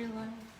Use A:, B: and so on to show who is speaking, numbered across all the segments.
A: your life.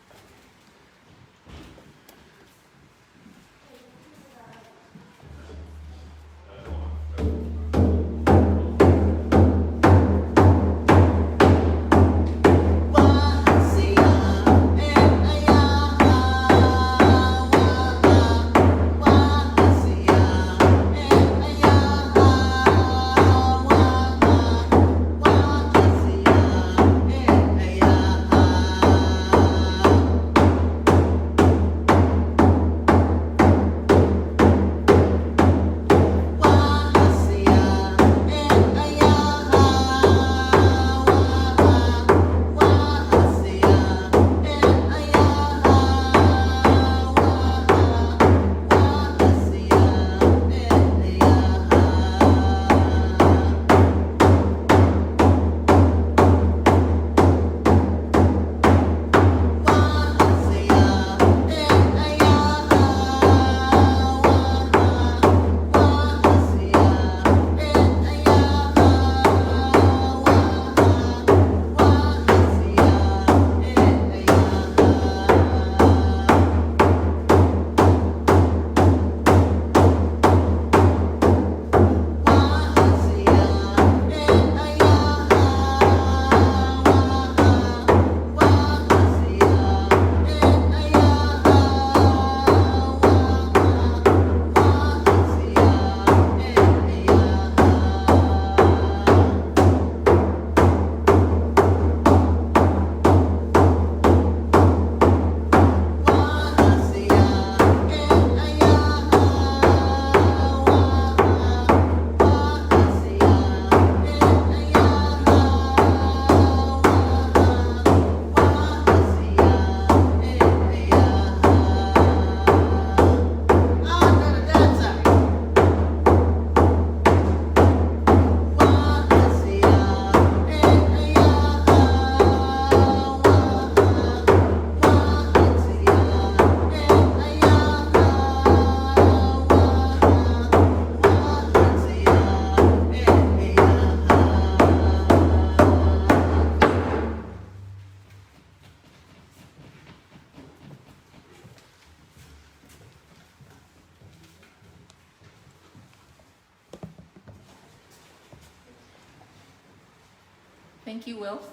A: Thank you, Wilf,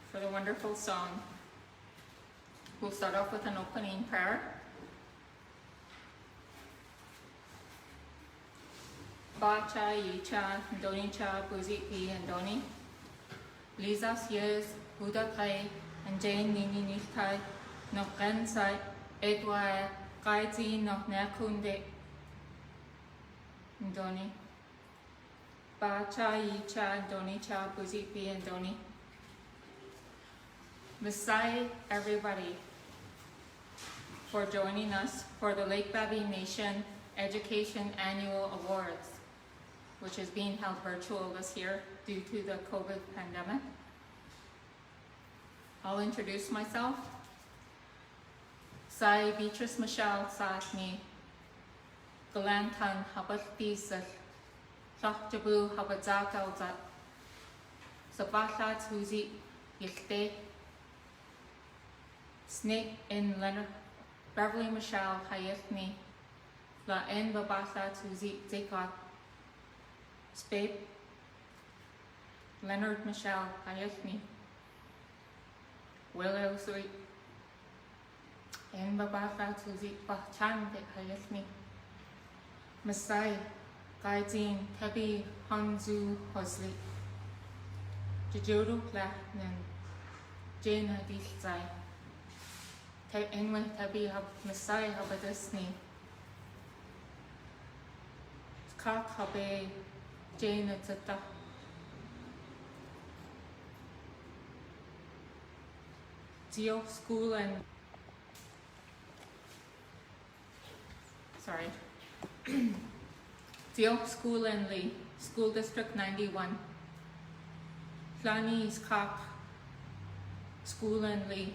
A: for the wonderful song. We'll start off with an opening prayer. Ba cha yi cha, doni cha, buzi pi and doni. Lisas years, Buddha kai, and Jane nini nishkai, no gensai, edwa, gaiji, no nakunde. Doni. Ba cha yi cha, doni cha, buzi pi and doni. Messiah, everybody, for joining us for the Lake Babine Nation Education Annual Awards, which is being held virtual this year due to the COVID pandemic. I'll introduce myself. Sai Beatrice Michelle Saatni, Galantan Habat Bisat, Shachjabu Habatzak Alzat, Sabatat Huzi Yikte, Snake in Leonard, Beverly Michelle Hayethni, La En Babasa Tuzi Zekat, Spade, Leonard Michelle Hayethni, Willow Sweet, En Babasa Tuzi Bachan de Hayethni, Masai, Gaidin, Tebi Hanzu Hosli, Jajodu Lahnan, Jane Hadith Zai. Enwe tabi hab Messiah habadisni. Kak habe Jane etc. Dio School and Dio School and Lee, School District 91. Flani's Kak School and Lee.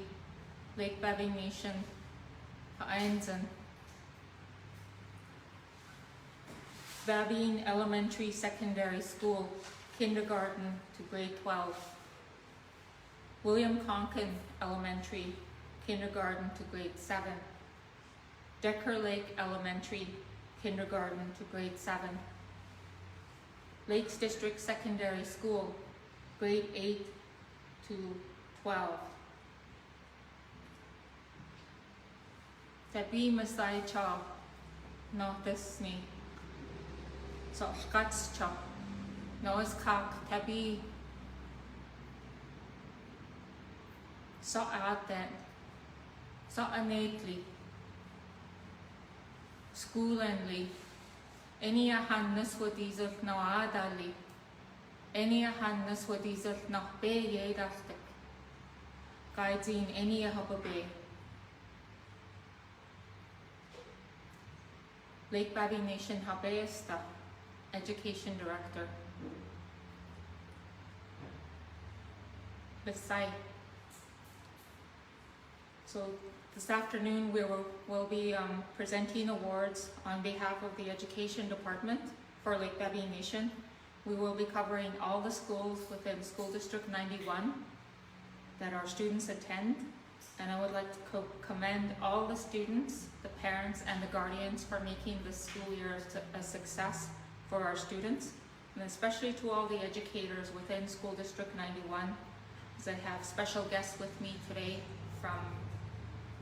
A: Lake Babine Nation, Einsen. Babine Elementary Secondary School, kindergarten to grade 12. William Conkin Elementary, kindergarten to grade 7. Decker Lake Elementary, kindergarten to grade 7. Lakes District Secondary School, grade 8 to 12. Tabi Masai Cha, no Disney. So Skats Cha, no is Kak, Tabi. So Aden, so Anatli, School and any a hannes what these of no adali, any a hannes what these of no bay ye dastic, guides in any a hubba bay. Lake Babine Nation Habeesta, Education Director. Beside. So this afternoon we will be presenting awards on behalf of the Education Department for Lake Babine Nation. We will be covering all the schools within School District 91 that our students attend. And I would like to commend all the students, the parents, and the guardians for making this school year a success for our students, and especially to all the educators within School District 91, as I have special guests with me today from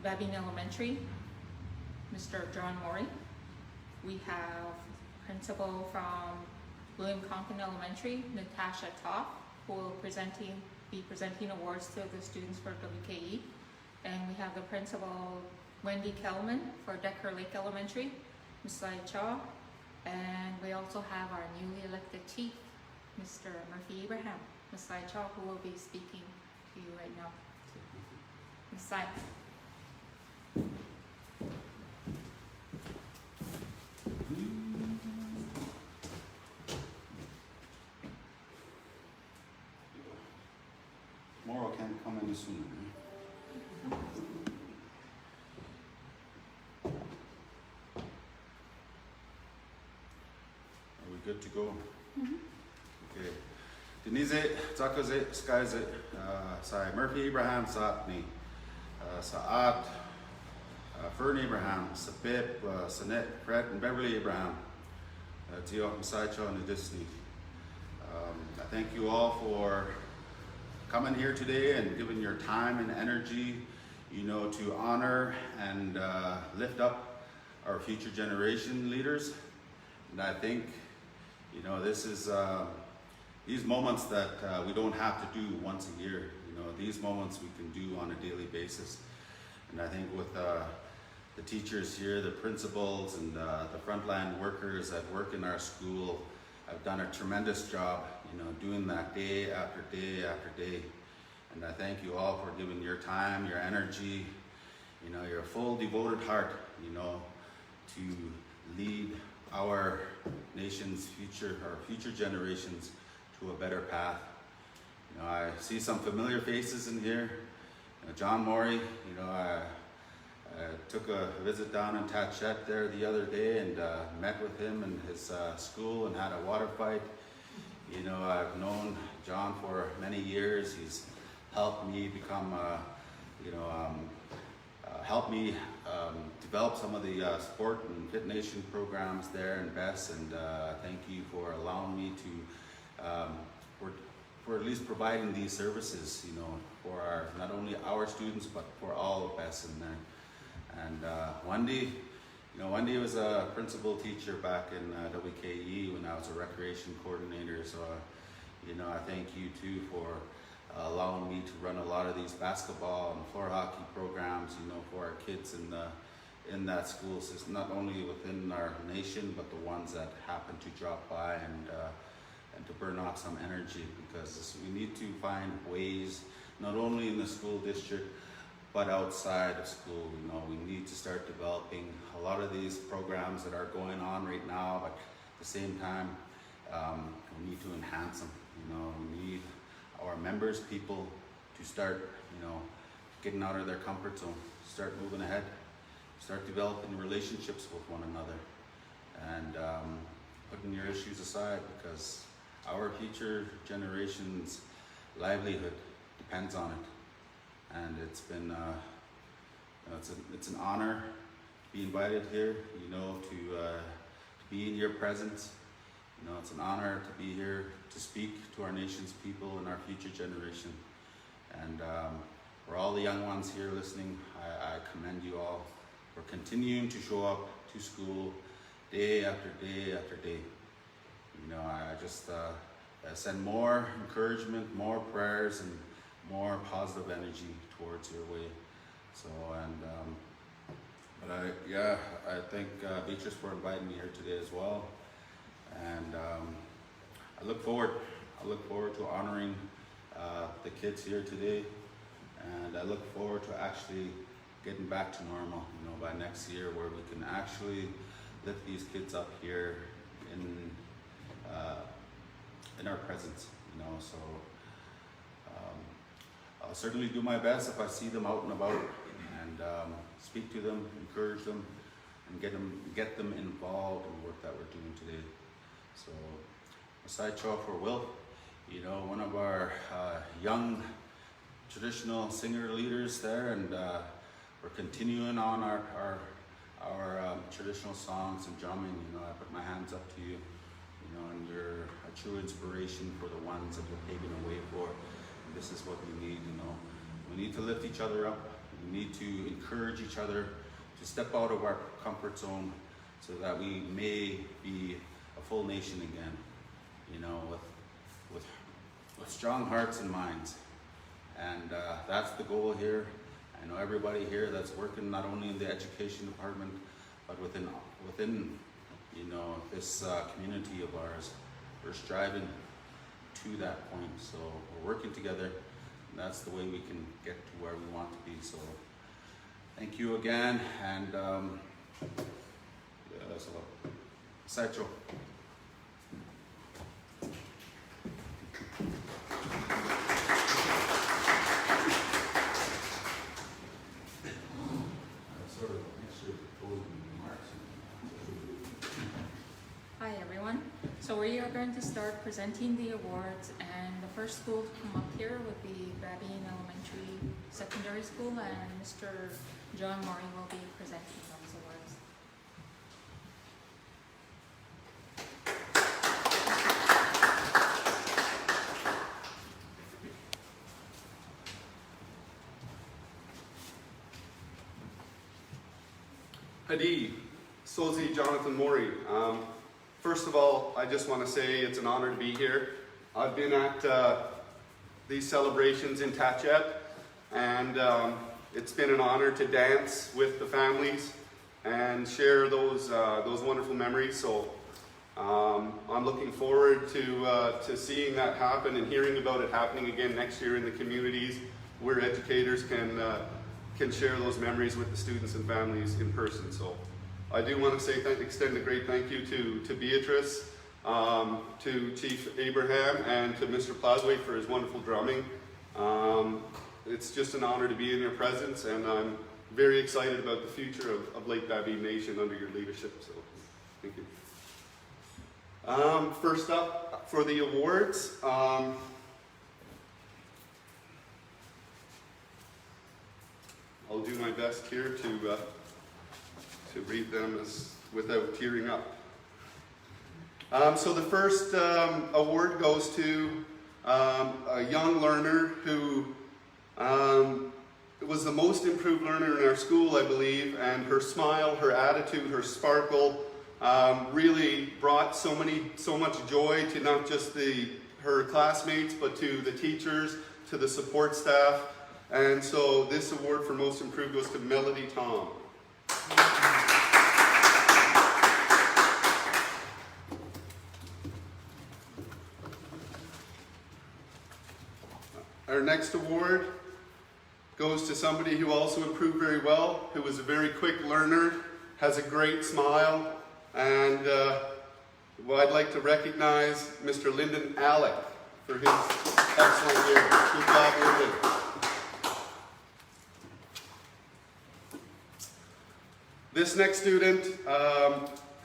A: Babine Elementary, Mr. John Morey. We have principal from William Compton Elementary, Natasha Toff, who will be presenting awards to the students for WKE. And we have the principal, Wendy Kelman, for Decker Lake Elementary, Ms. Sai Cha. And we also have our newly elected chief, Mr. Murphy Abraham, Ms. Sai Cha, who will be speaking to you right now. Ms. Sai.
B: Tomorrow can't come any sooner. Are we good to go?
A: Mm-hmm.
B: Okay. Denise, Zakaze, Skyze, Sai Murphy Abraham, Satni, Saat, Fern Abraham, Sabib, Sanet, Fred, and Beverly Abraham, Tio Msaicho and Disney. I thank you all for coming here today and giving your time and energy, to honor and lift up our future generation leaders. And I think, this is these moments that we don't have to do once a year. These moments we can do on a daily basis. And I think with the teachers here, the principals, and the frontline workers that work in our school have done a tremendous job, doing that day after day after day. And I thank you all for giving your time, your energy, your full devoted heart, to lead our nation's future, our future generations to a better path. I see some familiar faces in here. John Morey, I took a visit down in Tatchet there the other day and met with him in his school and had a water fight. I've known John for many years. He's helped me become, helped me develop some of the sport and Fit Nation programs there in Bess, and thank you for allowing me to, for at least providing these services, for not only our students, but for all of Bess in there. And Wendy was a principal teacher back in WKE when I was a recreation coordinator, so I thank you too for allowing me to run a lot of these basketball and floor hockey programs, for our kids in that school system, not only within our nation, but the ones that happen to drop by and to burn off some energy, because we need to find ways, not only in the school district, but outside of school. We need to start developing a lot of these programs that are going on right now, but at the same time, we need to enhance them. We need our members, people, to start, getting out of their comfort zone, start moving ahead, start developing relationships with one another, and putting your issues aside, because our future generation's livelihood depends on it. And it's been It's an honor to be invited here, to be in your presence. It's an honor to be here to speak to our nation's people and our future generation. And for all the young ones here listening, I commend you all for continuing to show up to school day after day after day. I just send more encouragement, more prayers, and more positive energy towards your way. So, I thank Beatrice for inviting me here today as well. And I look forward to honoring the kids here today. And I look forward to actually getting back to normal, by next year, where we can actually lift these kids up here in our presence, So I'll certainly do my best if I see them out and about, and speak to them, encourage them, and get them involved in the work that we're doing today. So a sideshow for Will, one of our young traditional singer leaders there, and we're continuing on our traditional songs and drumming. I put my hands up to you, and you're a true inspiration for the ones that you're paving a way for. And this is what we need. We need to lift each other up. We need to encourage each other to step out of our comfort zone, so that we may be a full nation again, with strong hearts and minds. And that's the goal here. I know everybody here that's working not only in the education department, but within this community of ours, we're striving to that point. So we're working together, and that's the way we can get to where we want to be. So thank you again, and so Satchel.
A: Hi everyone. So we are going to start presenting the awards, and the first school to come up here would be Babine Elementary Secondary School, and Mr. John Murray will be presenting those awards.
C: Hadi, Sozi, Jonathan Mori. First of all, I just want to say it's an honor to be here. I've been at these celebrations in Tatchet, and it's been an honor to dance with the families and share those wonderful memories. So I'm looking forward to seeing that happen and hearing about it happening again next year in the communities where educators can share those memories with the students and families in person. So I do want to say extend a great thank you to Beatrice, to Chief Abraham, and to Mr. Plasway for his wonderful drumming. It's just an honor to be in your presence, and I'm very excited about the future of Lake Babine Nation under your leadership. So thank you. First up for the awards. I'll do my best here to read them without tearing up. So the first award goes to a young learner who was the most improved learner in our school, I believe, and her smile, her attitude, her sparkle really brought so much joy to not just her classmates, but to the teachers, to the support staff. And so this award for most improved goes to Melody Tom. Our next award goes to somebody who also improved very well, who was a very quick learner, has a great smile, and I'd like to recognize Mr. Lyndon Alec for his excellent year. Good job, Lyndon. This next student,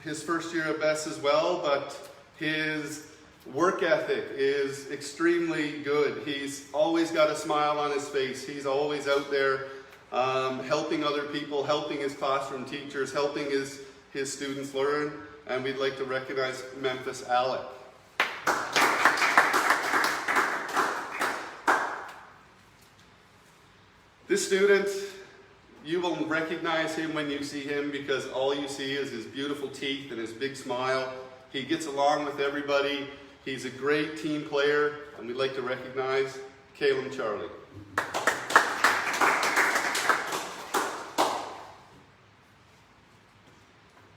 C: his first year at BESS as well, but his work ethic is extremely good. He's always got a smile on his face. He's always out there helping other people, helping his classroom teachers, helping his students learn. And we'd like to recognize Memphis Alec. This student, you will recognize him when you see him because all you see is his beautiful teeth and his big smile. He gets along with everybody. He's a great team player, and we'd like to recognize Caleb Charlie.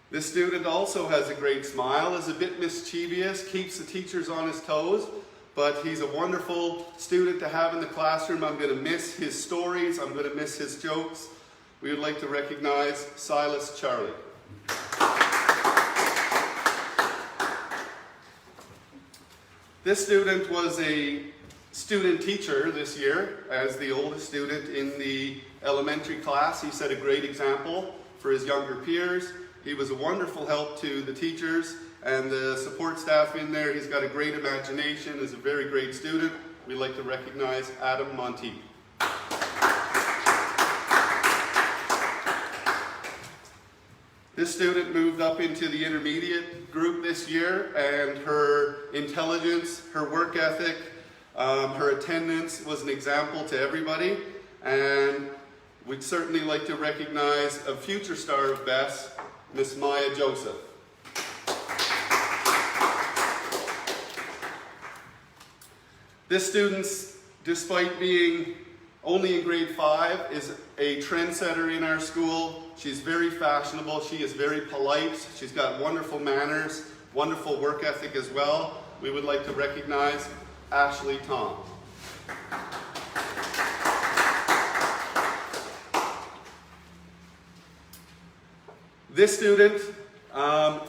C: This student also has a great smile, is a bit mischievous, keeps the teachers on his toes, but he's a wonderful student to have in the classroom. I'm going to miss his stories. I'm going to miss his jokes. We would like to recognize Silas Charlie. This student was a student teacher this year as the oldest student in the elementary class. He set a great example for his younger peers. He was a wonderful help to the teachers and the support staff in there. He's got a great imagination, is a very great student. We'd like to recognize Adam Monteith. This student moved up into the intermediate group this year, and her intelligence, her work ethic, her attendance was an example to everybody. And we'd certainly like to recognize a future star of BESS, Miss Maya Joseph. This student, despite being only in grade 5, is a trendsetter in our school. She's very fashionable. She is very polite. She's got wonderful manners, wonderful work ethic as well. We would like to recognize Ashley Tom. This student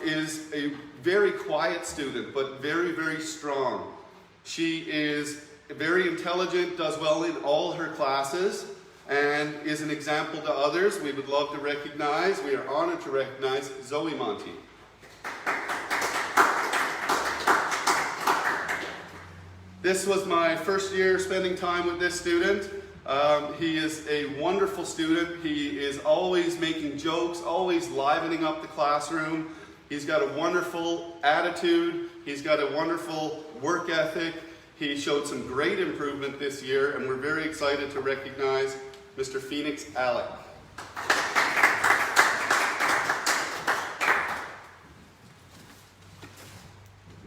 C: is a very quiet student, but very, very strong. She is very intelligent, does well in all her classes, and is an example to others. We would love to recognize, we are honored to recognize Zoe Monty. This was my first year spending time with this student. He is a wonderful student. He is always making jokes, always livening up the classroom. He's got a wonderful attitude. He's got a wonderful work ethic. He showed some great improvement this year, and we're very excited to recognize Mr. Phoenix Alec.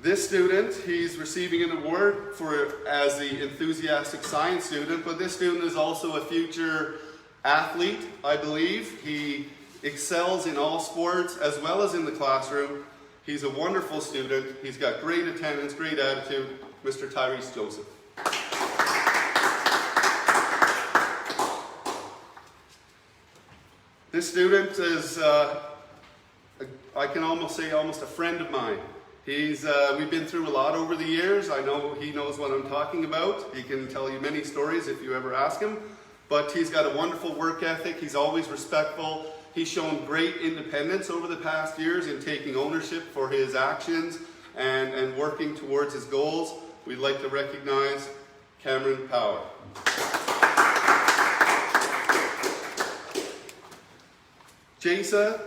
C: This student, he's receiving an award as the enthusiastic science student, but this student is also a future athlete, I believe. He excels in all sports as well as in the classroom. He's a wonderful student. He's got great attendance, great attitude. Mr. Tyrese Joseph. This student is, I can almost say, almost a friend of mine. We've been through a lot over the years. I know he knows what I'm talking about. He can tell you many stories if you ever ask him. But he's got a wonderful work ethic. He's always respectful. He's shown great independence over the past years in taking ownership for his actions and working towards his goals. We'd like to recognize Cameron Power. Jasa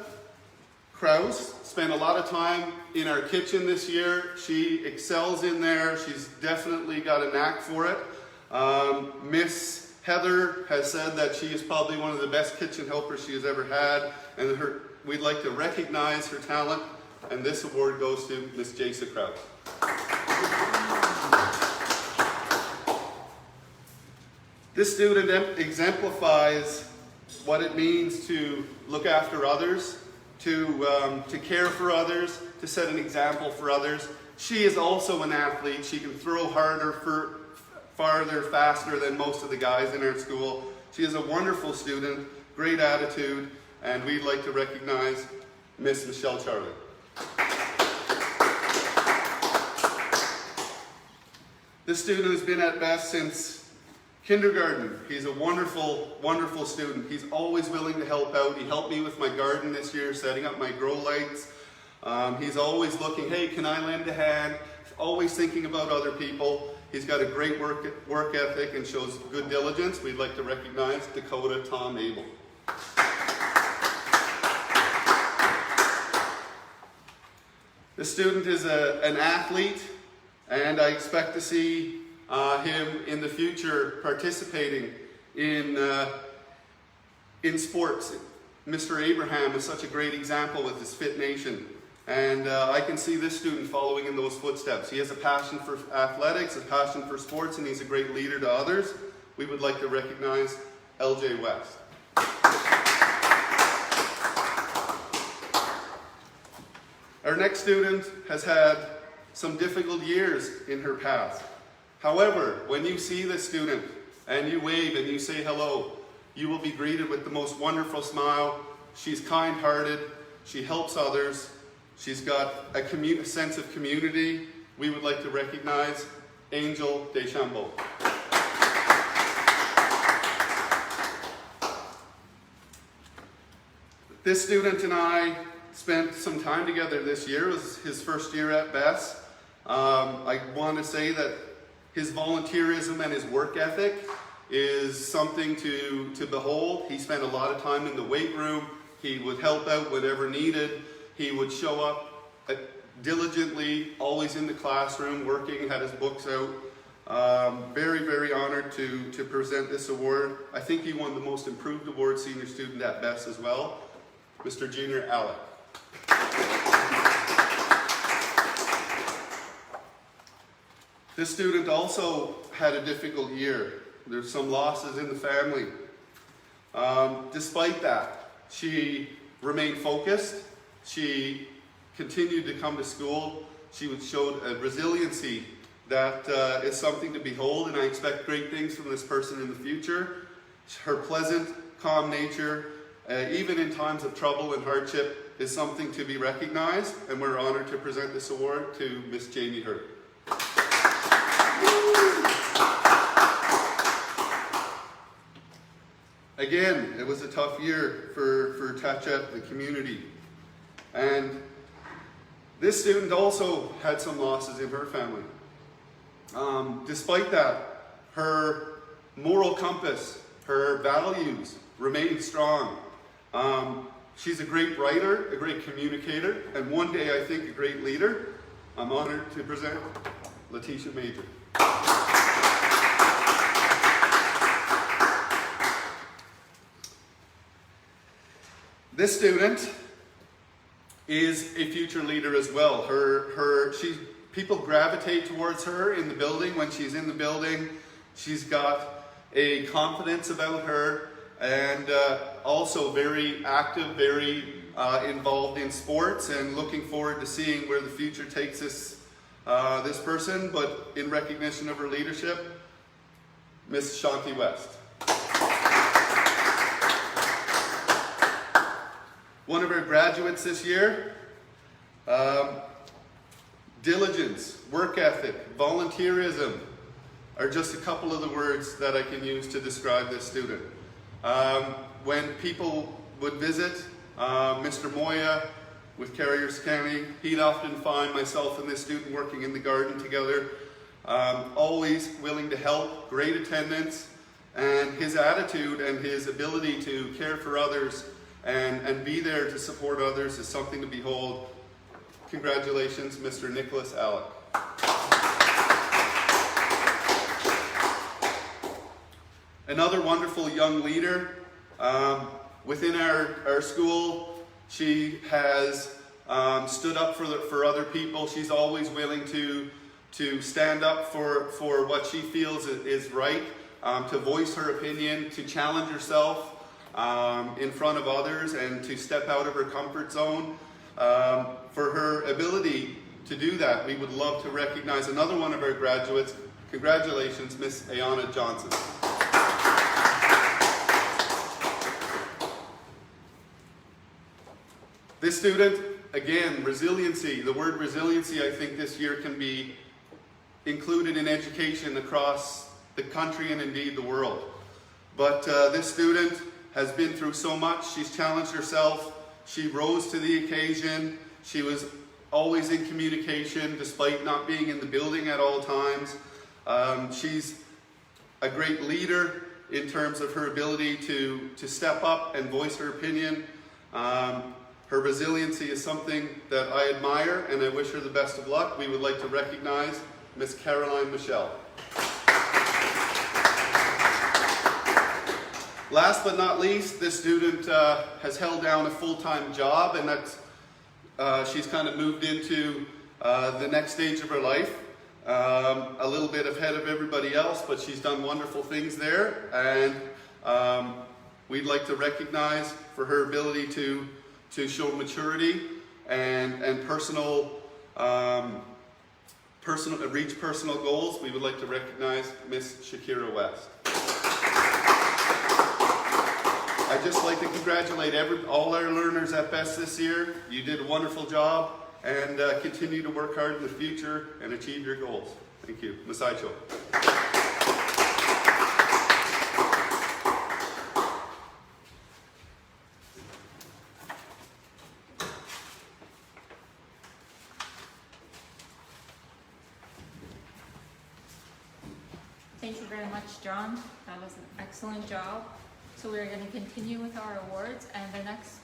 C: Kraus spent a lot of time in our kitchen this year. She excels in there. She's definitely got a knack for it. Miss Heather has said that she is probably one of the best kitchen helpers she has ever had, and we'd like to recognize her talent, and this award goes to Miss Jasa Kraus. This student exemplifies what it means to look after others, to care for others, to set an example for others. She is also an athlete. She can throw harder, farther, faster than most of the guys in our school. She is a wonderful student, great attitude, and we'd like to recognize Miss Michelle Charlie. This student has been at BESS since kindergarten. He's a wonderful, wonderful student. He's always willing to help out. He helped me with my garden this year, setting up my grow lights. He's always looking, hey, can I lend a hand? always thinking about other people. He's got a great work ethic and shows good diligence. We'd like to recognize Dakota Tom Abel. This student is an athlete, and I expect to see him in the future participating in sports. Mr. Abraham is such a great example with his Fit Nation, and I can see this student following in those footsteps. He has a passion for athletics, a passion for sports, and he's a great leader to others. We would like to recognize LJ West. Our next student has had some difficult years in her past. However, when you see this student and you wave and you say hello, you will be greeted with the most wonderful smile. She's kind-hearted, she helps others, she's got a sense of community. We would like to recognize Angel Deschambault. This student and I spent some time together this year. It was his first year at Bess. I want to say that his volunteerism and his work ethic is something to behold. He spent a lot of time in the weight room. He would help out whatever needed. He would show up diligently, always in the classroom, working, had his books out. Very, very honored to present this award. I think he won the Most Improved Award Senior Student at Bess as well. Mr. Junior Alec. This student also had a difficult year. There's some losses in the family. Despite that, she remained focused. She continued to come to school. She showed a resiliency that is something to behold, and I expect great things from this person in the future. Her pleasant, calm nature, even in times of trouble and hardship, is something to be recognized, and we're honored to present this award to Miss Jamie Hurt. Again, it was a tough year for Tachet, the community. And this student also had some losses in her family. Despite that, her moral compass, her values remained strong. She's a great writer, a great communicator, and one day I think a great leader. I'm honored to present Letitia Major. This student is a future leader as well. People gravitate towards her in the building. When she's in the building, she's got a confidence about her, and also very active, very involved in sports, and looking forward to seeing where the future takes this person. But in recognition of her leadership, Miss Shanti West. One of our graduates this year, diligence, work ethic, volunteerism are just a couple of the words that I can use to describe this student. When people would visit Mr. Moya with Carriers County, he'd often find myself and this student working in the garden together, always willing to help, great attendance, and his attitude and his ability to care for others and be there to support others is something to behold. Congratulations, Mr. Nicholas Alec. Another wonderful young leader within our school. She has stood up for other people. She's always willing to stand up for what she feels is right, to voice her opinion, to challenge herself in front of others, and to step out of her comfort zone. For her ability to do that, we would love to recognize another one of our graduates. Congratulations, Miss Ayana Johnson. This student, again, resiliency. The word resiliency, I think this year can be included in education across the country and indeed the world. But this student has been through so much. She's challenged herself. She rose to the occasion. She was always in communication despite not being in the building at all times. She's a great leader in terms of her ability to step up and voice her opinion. Her resiliency is something that I admire, and I wish her the best of luck. We would like to recognize Miss Caroline Michelle. Last but not least, this student has held down a full-time job, and she's kind of moved into the next stage of her life. A little bit ahead of everybody else, but she's done wonderful things there, and we'd like to recognize for her ability to show maturity and reach personal goals. We would like to recognize Miss Shakira West. I'd just like to congratulate all our learners at Best this year. You did a wonderful job, and continue to work hard in the future and achieve your goals. Thank you. Masaicho.
A: Thank you very much, John. That was an excellent job. So we're going to continue with our awards, and the next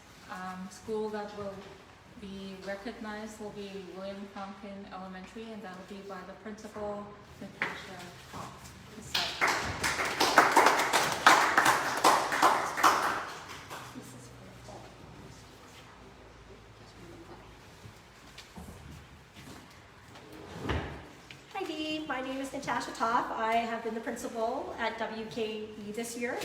A: school that will be recognized will be William Tonkin Elementary, and that will be by the principal, Natasha Hall.
D: Hi Dee, my name is Natasha Topp. I have been the principal at WKE this year.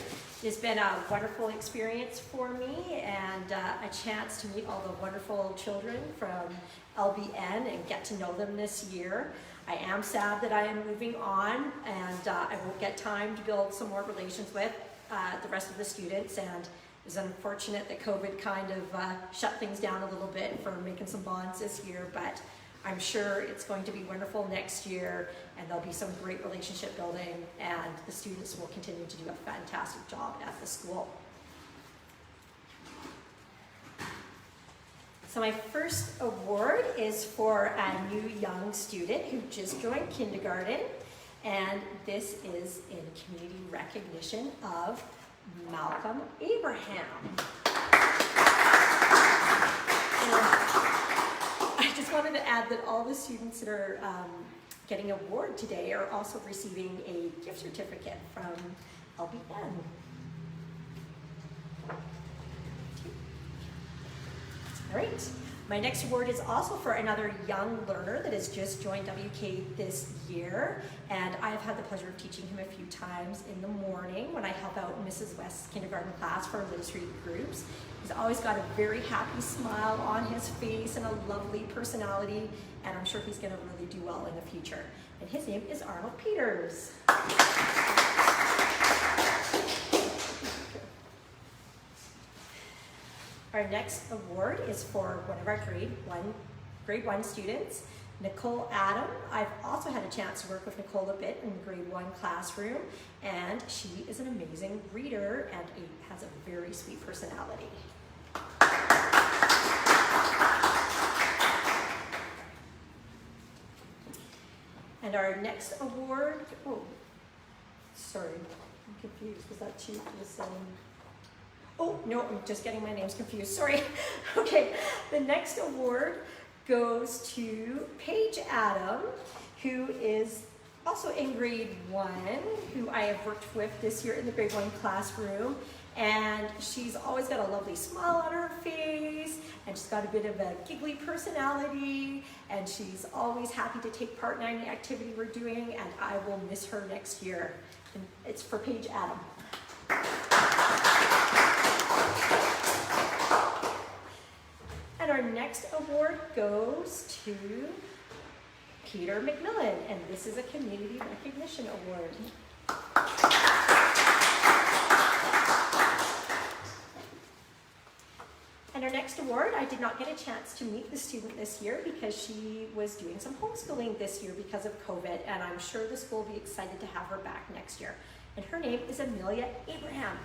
D: It's been a wonderful experience for me, and a chance to meet all the wonderful children from LBN and get to know them this year. I am sad that I am moving on, and I won't get time to build some more relations with the rest of the students, and it was unfortunate that COVID kind of shut things down a little bit for making some bonds this year, but I'm sure it's going to be wonderful next year, and there'll be some great relationship building, and the students will continue to do a fantastic job at the school. So my first award is for a new young student who just joined kindergarten, and this is in community recognition of Malcolm Abraham. I just wanted to add that all the students that are getting an award today are also receiving a gift certificate from LBN. All right, my next award is also for another young learner that has just joined WK this year, and I've had the pleasure of teaching him a few times in the morning when I help out Mrs. West's kindergarten class for administrative groups. He's always got a very happy smile on his face and a lovely personality, and I'm sure he's going to really do well in the future. And his name is Arnold Peters. Our next award is for one of our grade one students, Nicole Adam. I've also had a chance to work with Nicole a bit in the grade 1 classroom, and she is an amazing reader and has a very sweet personality. And our next award, oh, sorry, I'm confused. Was that two for the same? Oh, no, I'm just getting my names confused, sorry. Okay, the next award goes to Paige Adam, who is also in grade 1, who I have worked with this year in the grade 1 classroom. And she's always got a lovely smile on her face, and she's got a bit of a giggly personality, and she's always happy to take part in any activity we're doing, and I will miss her next year. And it's for Paige Adam. And our next award goes to Peter McMillan, and this is a Community Recognition Award. And our next award, I did not get a chance to meet the student this year because she was doing some homeschooling this year because of COVID, and I'm sure the school will be excited to have her back next year. And her name is Amelia Abraham.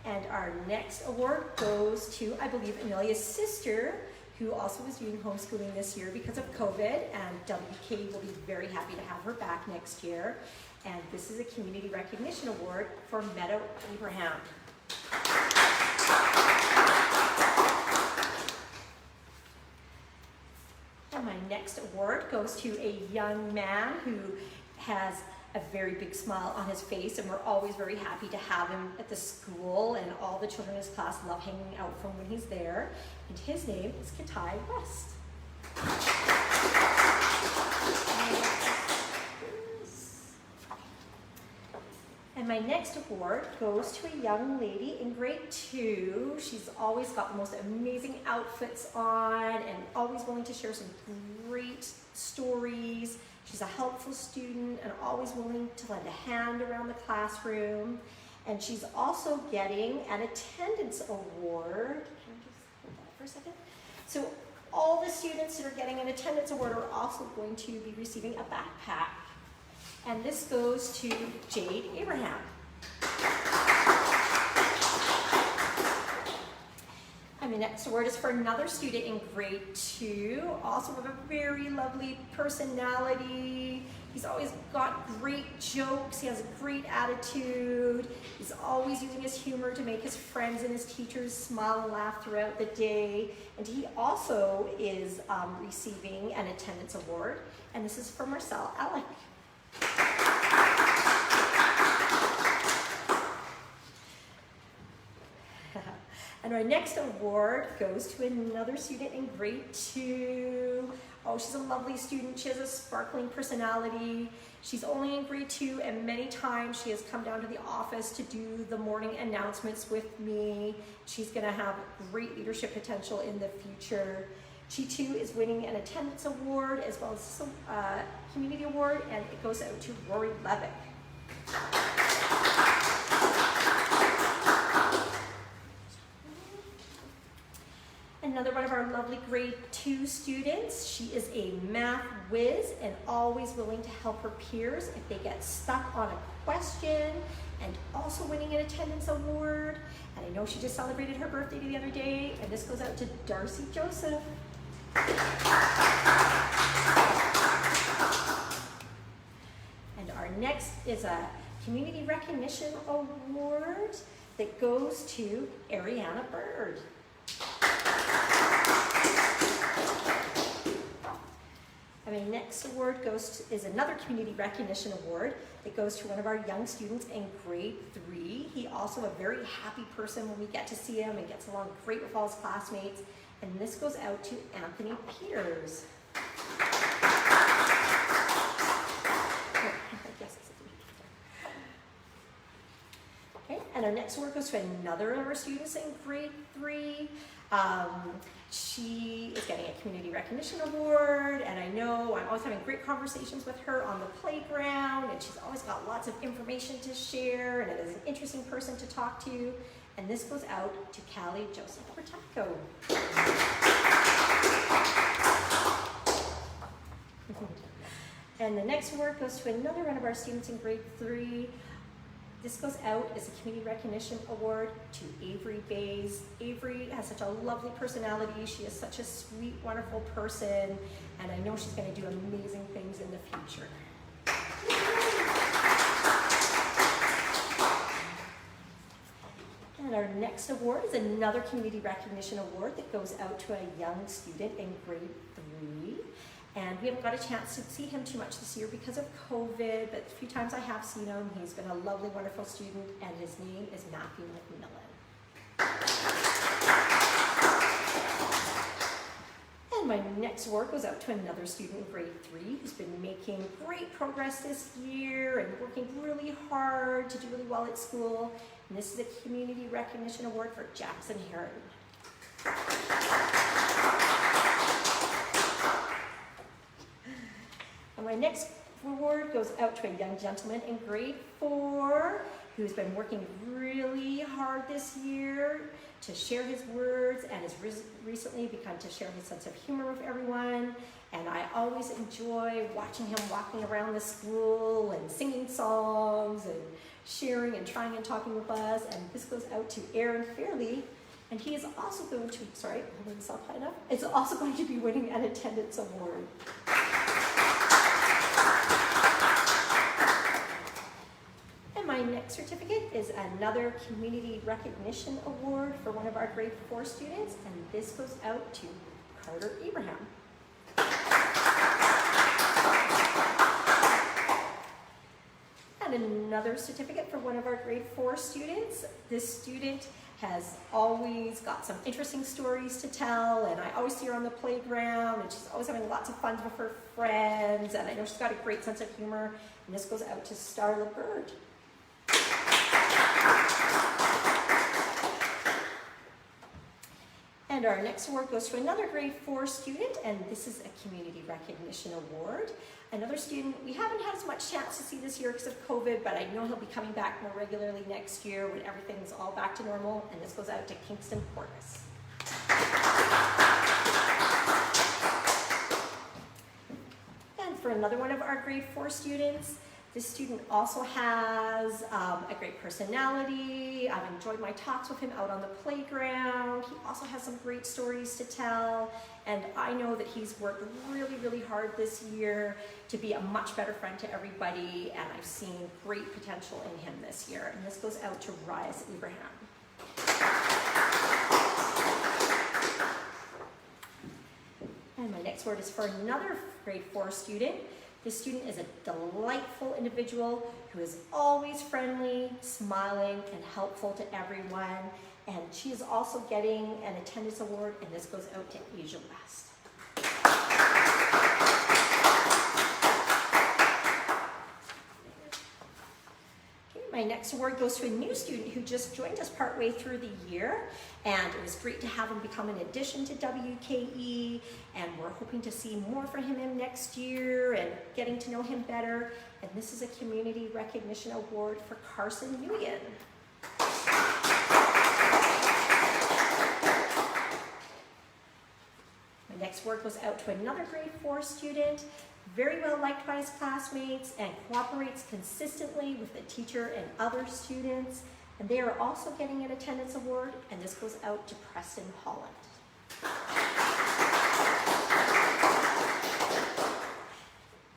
D: And our next award goes to, I believe, Amelia's sister, who also was doing homeschooling this year because of COVID, and WK will be very happy to have her back next year. And this is a Community Recognition Award for Meadow Abraham. And my next award goes to a young man who has a very big smile on his face, and we're always very happy to have him at the school, and all the children in his class love hanging out from when he's there. And his name is Katai West. And my next award goes to a young lady in grade 2. She's always got the most amazing outfits on and always willing to share some great stories. She's a helpful student and always willing to lend a hand around the classroom. And she's also getting an attendance award. Can I just hold that for a second? So all the students that are getting an attendance award are also going to be receiving a backpack. And this goes to Jade Abraham. And the next award is for another student in grade 2, also with a very lovely personality. He's always got great jokes, he has a great attitude. He's always using his humor to make his friends and his teachers smile and laugh throughout the day. And he also is receiving an attendance award, and this is for Marcel Alec. And our next award goes to another student in grade 2. Oh, she's a lovely student. She has a sparkling personality. She's only in grade 2, and many times she has come down to the office to do the morning announcements with me. She's going to have great leadership potential in the future. She too is winning an attendance award as well as a community award, and it goes out to Rory Levick. Another one of our lovely grade 2 students. She is a math whiz and always willing to help her peers if they get stuck on a question, and also winning an attendance award. And I know she just celebrated her birthday the other day, and this goes out to Darcy Joseph. And our next is a Community Recognition Award that goes to Ariana Bird. And my next award is another Community Recognition Award that goes to one of our young students in grade 3. He also a very happy person when we get to see him and gets along great with all his classmates. And this goes out to Anthony Peters. Okay, and our next award goes to another of our students in grade 3. She is getting a Community Recognition Award, and I know I'm always having great conversations with her on the playground, and she's always got lots of information to share, and is an interesting person to talk to. And this goes out to Callie Joseph Portaco. And the next award goes to another one of our students in grade 3. This goes out as a Community Recognition Award to Avery Bays. Avery has such a lovely personality. She is such a sweet, wonderful person, and I know she's going to do amazing things in the future. And our next award is another Community Recognition Award that goes out to a young student in grade 3. And we haven't got a chance to see him too much this year because of COVID, but the few times I have seen him, he's been a lovely, wonderful student, and his name is Matthew McMillan. And my next award goes out to another student in grade 3 who's been making great progress this year and working really hard to do really well at school. And this is a Community Recognition Award for Jackson Heron. And my next award goes out to a young gentleman in grade 4 who's been working really hard this year to share his words and has recently begun to share his sense of humor with everyone. And I always enjoy watching him walking around the school and singing songs and sharing and trying and talking with us. And this goes out to Aaron Fairley. And he is also going to, sorry, holding this up high enough, is also going to be winning an attendance award. And my next certificate is another community recognition award for one of our grade 4 students, and this goes out to Carter Abraham. And another certificate for one of our grade 4 students. This student has always got some interesting stories to tell, and I always see her on the playground, and she's always having lots of fun with her friends, and I know she's got a great sense of humor, and this goes out to Starla Bird. And our next award goes to another grade 4 student, and this is a community recognition award. Another student we haven't had as much chance to see this year because of COVID, but I know he'll be coming back more regularly next year when everything's all back to normal, and this goes out to Kingston Portis. And for another one of our grade 4 students, this student also has a great personality. I've enjoyed my talks with him out on the playground. He also has some great stories to tell. And I know that he's worked really, really hard this year to be a much better friend to everybody. And I've seen great potential in him this year. And this goes out to Rias Abraham. And my next word is for another grade 4 student. This student is a delightful individual who is always friendly, smiling, and helpful to everyone. And she is also getting an attendance award, and this goes out to Asia West. My next award goes to a new student who just joined us partway through the year, and it was great to have him become an addition to WKE, and we're hoping to see more from him next year and getting to know him better. And this is a community recognition award for Carson Nguyen. My next award goes out to another grade 4 student, very well liked by his classmates and cooperates consistently with the teacher and other students. And they are also getting an attendance award, and this goes out to Preston Holland.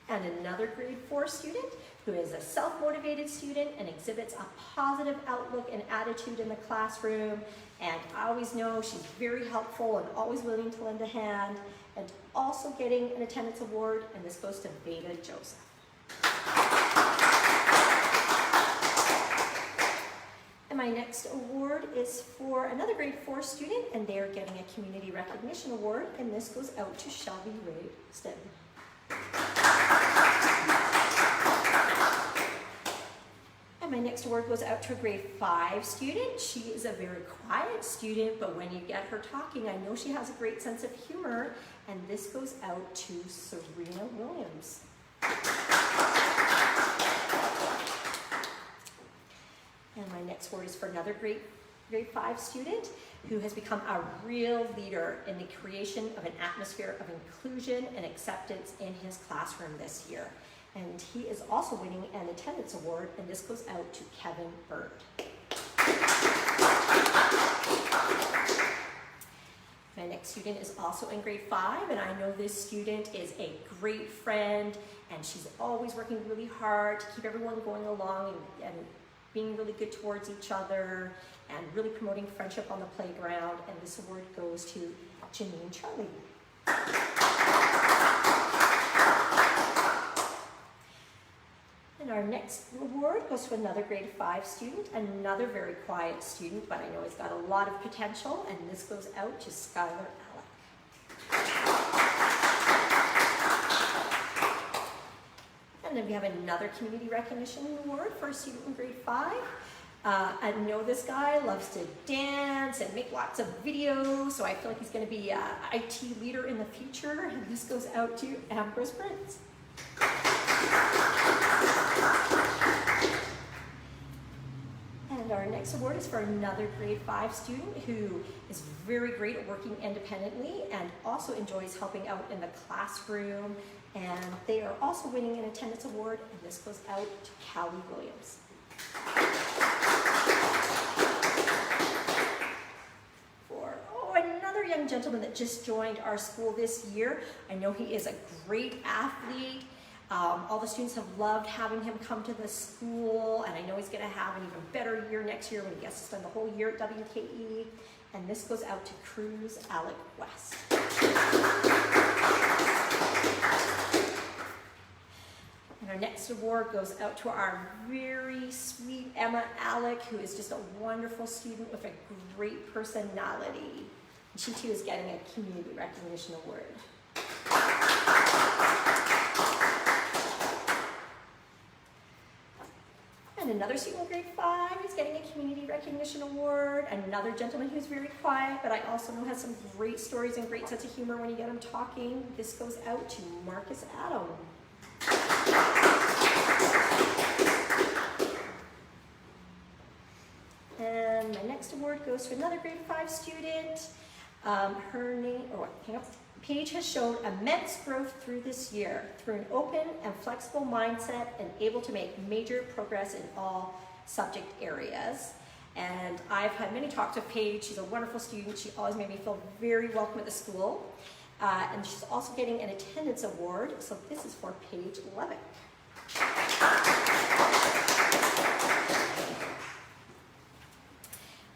D: And another grade 4 student who is a self-motivated student and exhibits a positive outlook and attitude in the classroom. And I always know she's very helpful and always willing to lend a hand. And also getting an attendance award, and this goes to Veda Joseph. And my next award is for another grade 4 student, and they are getting a community recognition award, and this goes out to Shelby Ray Stetton. And my next award goes out to a grade 5 student. She is a very quiet student, but when you get her talking, I know she has a great sense of humor, and this goes out to Serena Williams. And my next word is for another grade 5 student who has become a real leader in the creation of an atmosphere of inclusion and acceptance in his classroom this year. And he is also winning an attendance award, and this goes out to Kevin Bird. My next student is also in grade 5, and I know this student is a great friend, and she's always working really hard to keep everyone going along and being really good towards each other and really promoting friendship on the playground. And this award goes to Janine Charlie. And our next award goes to another grade 5 student, another very quiet student, but I know he's got a lot of potential, and this goes out to Skylar Alec. And then we have another community recognition award for a student in grade 5. I know this guy loves to dance and make lots of videos, so I feel like he's going to be an IT leader in the future, and this goes out to Ambrose Prince. And our next award is for another grade 5 student who is very great at working independently and also enjoys helping out in the classroom. And they are also winning an attendance award, and this goes out to Callie Williams. Another young gentleman that just joined our school this year. I know he is a great athlete. All the students have loved having him come to the school, and I know he's going to have an even better year next year when he gets to spend the whole year at WKE. And this goes out to Cruz Alec West. And our next award goes out to our very sweet Emma Alec, who is just a wonderful student with a great personality. And she too is getting a community recognition award. And another student in grade 5 is getting a community recognition award. Another gentleman who's very quiet, but I also know has some great stories and great sense of humor when you get him talking. This goes out to Marcus Adam. And my next award goes to another grade 5 student. Her name, Paige has shown immense growth through this year through an open and flexible mindset and able to make major progress in all subject areas. And I've had many talks with Paige. She's a wonderful student. She always made me feel very welcome at the school. And she's also getting an attendance award. So this is for Paige Levick.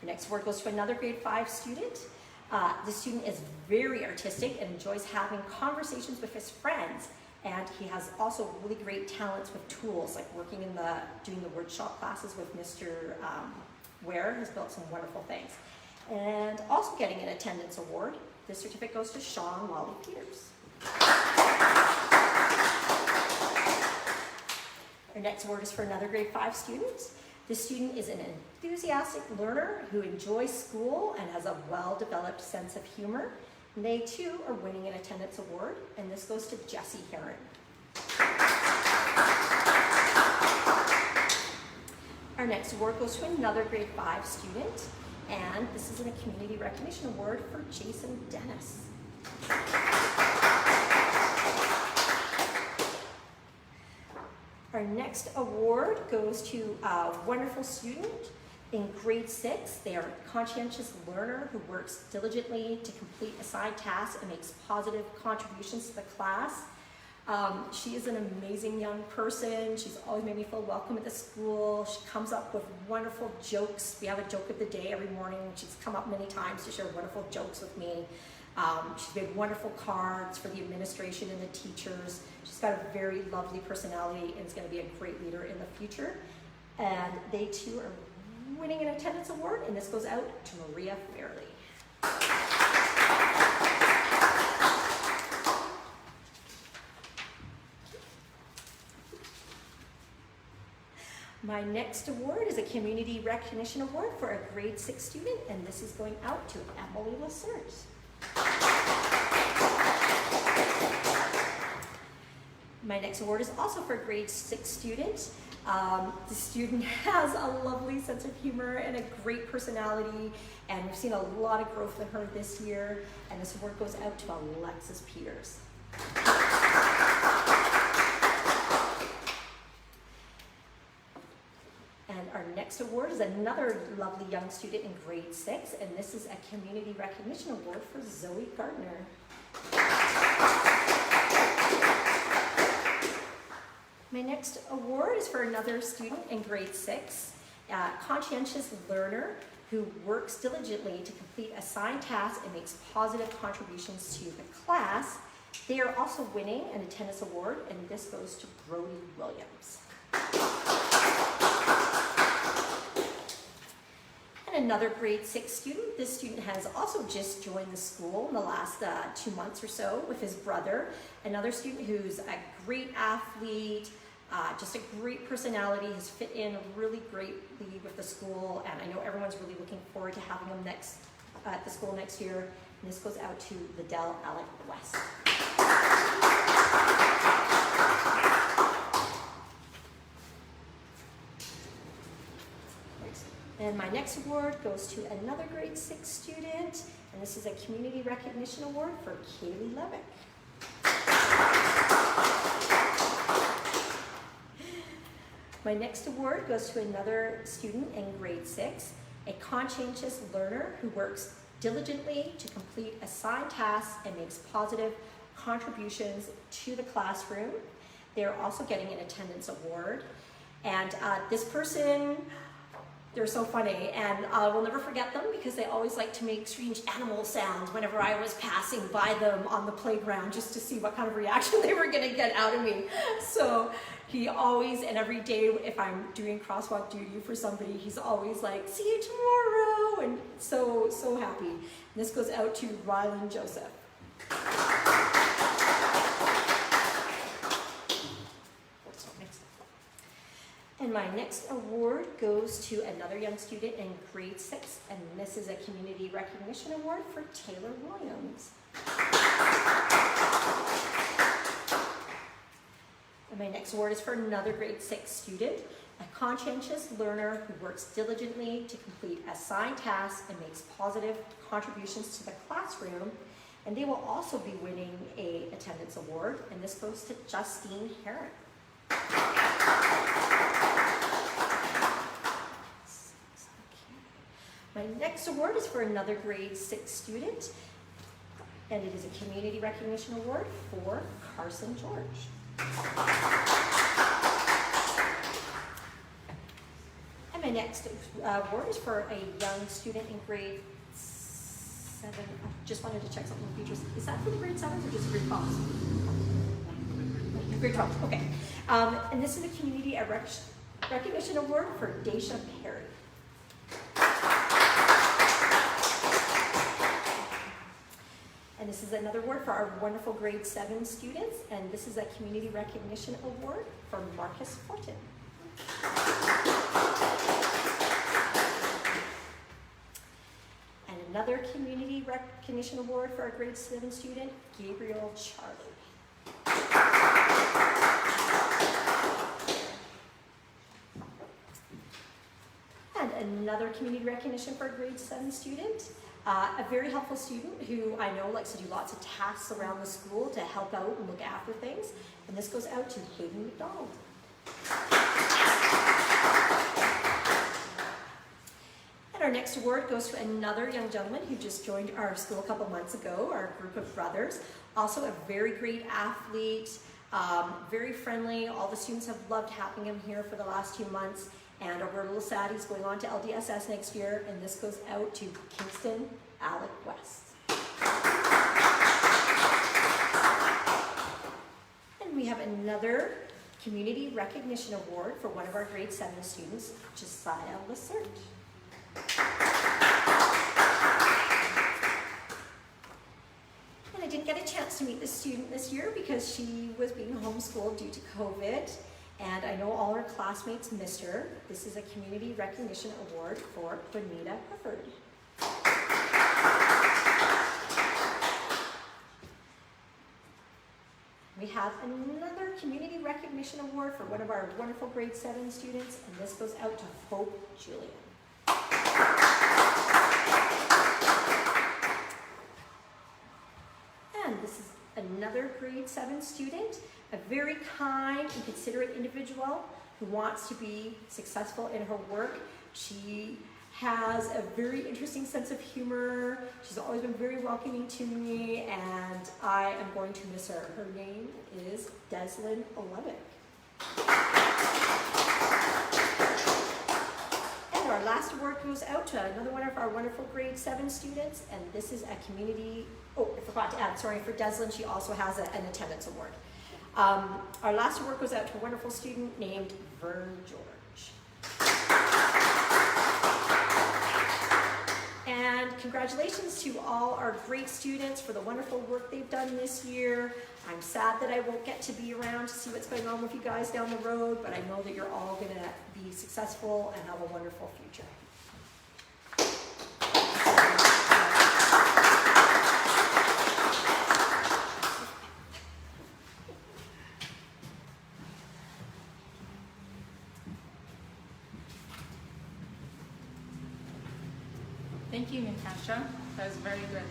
D: Our next award goes to another grade 5 student. The student is very artistic and enjoys having conversations with his friends. And he has also really great talents with tools, like working in doing the workshop classes with Mr. Ware has built some wonderful things. And also getting an attendance award. This certificate goes to Sean Wally Peters. Our next award is for another grade 5 student. This student is an enthusiastic learner who enjoys school and has a well-developed sense of humor. And they too are winning an attendance award, and this goes to Jessie Heron. Our next award goes to another grade 5 student, and this is a community recognition award for Jason Dennis. Our next award goes to a wonderful student in grade 6. They are a conscientious learner who works diligently to complete assigned tasks and makes positive contributions to the class. She is an amazing young person. She's always made me feel welcome at the school. She comes up with wonderful jokes. We have a joke of the day every morning. She's come up many times to share wonderful jokes with me. She's made wonderful cards for the administration and the teachers. She's got a very lovely personality and is going to be a great leader in the future. And they too are winning an attendance award, and this goes out to Maria Fairley. My next award is a community recognition award for a grade 6 student, and this is going out to Emily Lasert. My next award is also for a grade 6 student. The student has a lovely sense of humor and a great personality, and we've seen a lot of growth in her this year, and this award goes out to Alexis Peters. And our next award is another lovely young student in grade 6, and this is a community recognition award for Zoe Gardner. My next award is for another student in grade 6, a conscientious learner who works diligently to complete assigned tasks and makes positive contributions to the class. They are also winning an attendance award, and this goes to Brody Williams. And another grade 6 student. This student has also just joined the school in the last 2 months or so with his brother. Another student who's a great athlete, just a great personality, has fit in really greatly with the school, and I know everyone's really looking forward to having him at the school next year. And this goes out to Liddell Alec West. And my next award goes to another grade 6 student, and this is a community recognition award for Kaylee Levick. My next award goes to another student in grade 6, a conscientious learner who works diligently to complete assigned tasks and makes positive contributions to the classroom. They're also getting an attendance award. And this person, they're so funny, and we'll never forget them because they always like to make strange animal sounds whenever I was passing by them on the playground just to see what kind of reaction they were gonna get out of me. So he always, and every day if I'm doing crosswalk duty for somebody, he's always like, see you tomorrow, and so happy. And this goes out to Rylan Joseph. And my next award goes to another young student in grade 6, and this is a Community Recognition Award for Taylor Williams. And my next award is for another grade 6 student, a conscientious learner who works diligently to complete assigned tasks and makes positive contributions to the classroom. And they will also be winning an attendance award, and this goes to Justine Herron. My next award is for another grade 6 student, and it is a Community Recognition Award for Carson George. And my next award is for a young student in grade 7. I just wanted to check something with features. Is that for the grade 7s or just grade 12s? Grade 12, okay. And this is a Community Recognition Award for Daisha Perry. And this is another award for our wonderful grade 7 students, and this is a Community Recognition Award for Marcus Fortin. And another Community Recognition Award for our grade 7 student, Gabriel Charlie. And another Community Recognition for a grade 7 student, a very helpful student who I know likes to do lots of tasks around the school to help out and look after things. And this goes out to Hayden McDonald. And our next award goes to another young gentleman who just joined our school a couple months ago, our group of brothers. Also a very great athlete, very friendly. All the students have loved having him here for the last 2 months. And we're a little sad he's going on to LDSS next year, and this goes out to Kingston Alec West. And we have another Community Recognition Award for one of our grade 7 students, Josiah Lissert. And I didn't get a chance to meet this student this year because she was being homeschooled due to COVID. And I know all her classmates missed her. This is a Community Recognition Award for Bonita Hufford. We have another Community Recognition Award for one of our wonderful grade 7 students, and this goes out to Hope Julian. And this is another grade 7 student, a very kind and considerate individual who wants to be successful in her work. She has a very interesting sense of humor. She's always been very welcoming to me, and I am going to miss her. Her name is Deslyn Olevic. And our last award goes out to another one of our wonderful grade 7 students, and this is a community, oh, I forgot to add, sorry, for Deslyn, she also has an attendance award. Our last award goes out to a wonderful student named Vern George. And congratulations to all our great students for the wonderful work they've done this year. I'm sad that I won't get to be around to see what's going on with you guys down the road, but I know that you're all going to be successful and have a wonderful future.
A: Thank you, Natasha. That was very good.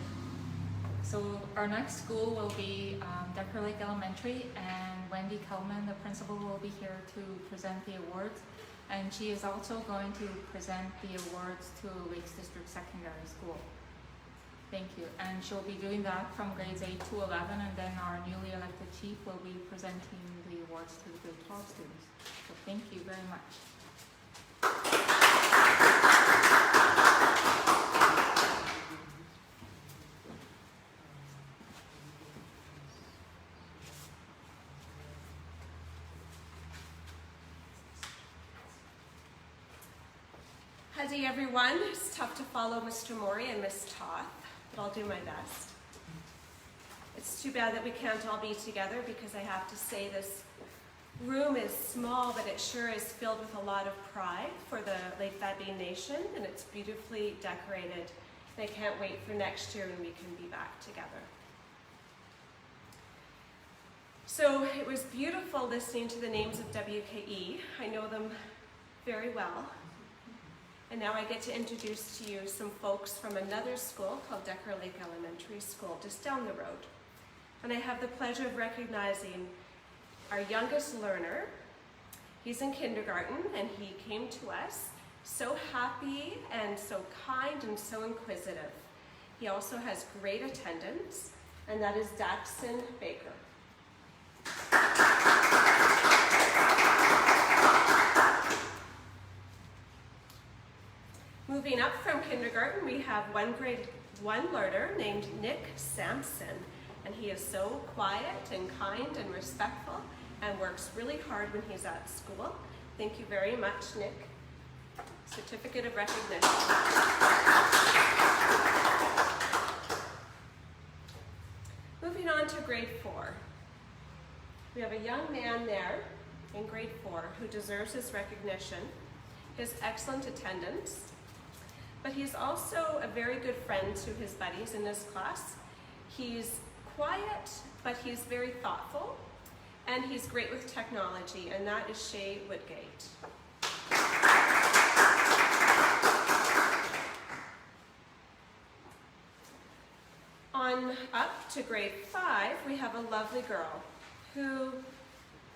A: So our next school will be Decker Lake Elementary, and Wendy Kelman, the principal, will be here to present the awards. And she is also going to present the awards to Lakes District Secondary School. Thank you. And she'll be doing that from grades 8 to 11, and then our newly elected chief will be presenting the awards to the grade 12 students. So thank you very much.
E: Howdy everyone. It's tough to follow Mr. Mori and Ms. Toth, but I'll do my best. It's too bad that we can't all be together, because I have to say this room is small, but it sure is filled with a lot of pride for the Lake Babine Nation, and it's beautifully decorated. And I can't wait for next year when we can be back together. So it was beautiful listening to the names of WKE. I know them very well. And now I get to introduce to you some folks from another school called Decker Lake Elementary School, just down the road. And I have the pleasure of recognizing our youngest learner. He's in kindergarten, and he came to us so happy and so kind and so inquisitive. He also has great attendance, and that is Daxon Baker. Moving up from kindergarten, we have grade 1 learner named Nick Sampson, and he is so quiet and kind and respectful and works really hard when he's at school. Thank you very much, Nick. Certificate of recognition. Moving on to grade 4. We have a young man there in grade 4 who deserves his recognition, his excellent attendance, but he's also a very good friend to his buddies in his class. He's quiet, but he's very thoughtful, and he's great with technology, and that is Shay Woodgate. On up to grade 5, we have a lovely girl who,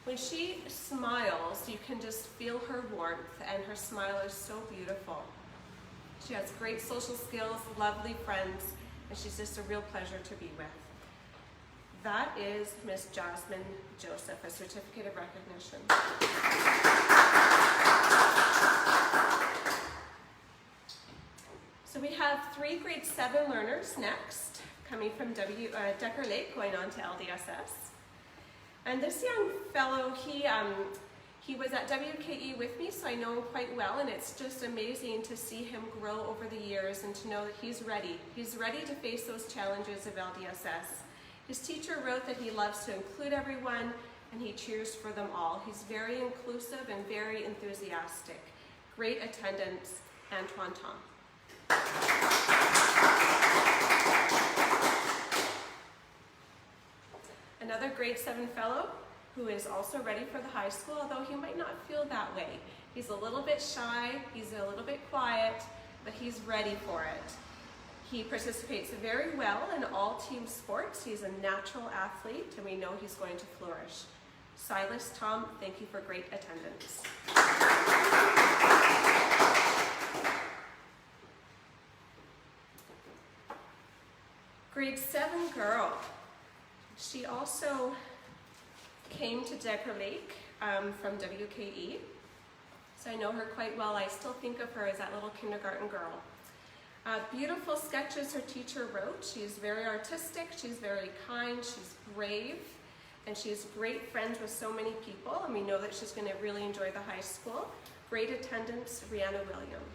E: when she smiles, you can just feel her warmth, and her smile is so beautiful. She has great social skills, lovely friends, and she's just a real pleasure to be with. That is Miss Jasmine Joseph, a certificate of recognition. So we have 3 grade 7 learners next, coming from Decker Lake, going on to LDSS. And this young fellow, he was at WKE with me, so I know him quite well, and it's just amazing to see him grow over the years and to know that he's ready. He's ready to face those challenges of LDSS. His teacher wrote that he loves to include everyone, and he cheers for them all. He's very inclusive and very enthusiastic. Great attendance, Antoine Tom. Another grade 7 fellow who is also ready for the high school, although he might not feel that way. He's a little bit shy, he's a little bit quiet, but he's ready for it. He participates very well in all team sports. He's a natural athlete, and we know he's going to flourish. Silas Tom, thank you for great attendance. Grade 7 girl. She also came to Decker Lake from WKE, so I know her quite well. I still think of her as that little kindergarten girl. Beautiful sketches her teacher wrote. She's very artistic, she's very kind, she's brave, and she's great friends with so many people, and we know that she's going to really enjoy the high school. Great attendance, Rihanna Williams.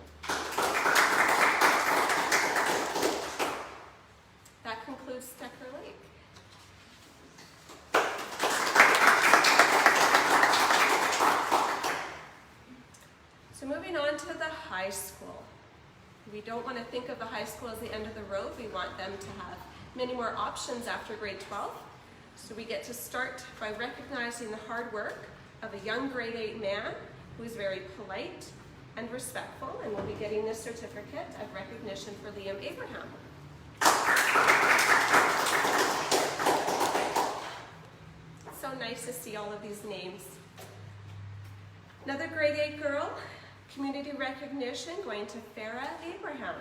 E: That concludes Decker Lake. So moving on to the high school. We don't want to think of the high school as the end of the road. We want them to have many more options after grade 12. So we get to start by recognizing the hard work of a young grade 8 man who is very polite and respectful, and we'll be getting this certificate of recognition for Liam Abraham. to see all of these names. Another grade 8 girl, community recognition, going to Farah Abraham.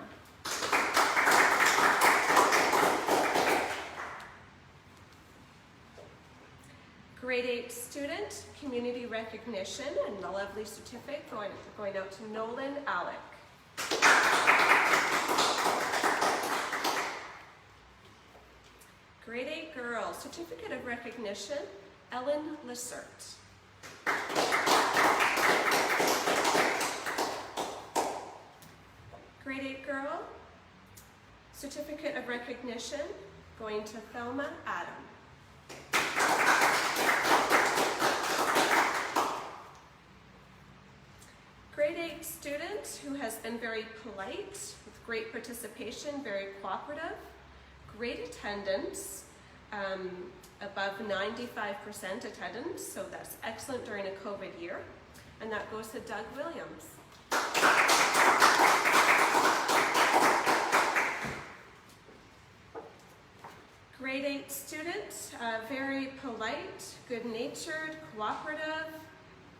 E: Grade 8 student, community recognition, and a lovely certificate going out to Nolan Alec. Grade 8 girl, certificate of recognition, Ellen Lissert. Grade 8 girl, certificate of recognition, going to Thelma Adam. Grade 8 student who has been very polite, with great participation, very cooperative, great attendance, above 95% attendance, so that's excellent during a COVID year, and that goes to Doug Williams. Grade 8 student, very polite, good-natured, cooperative,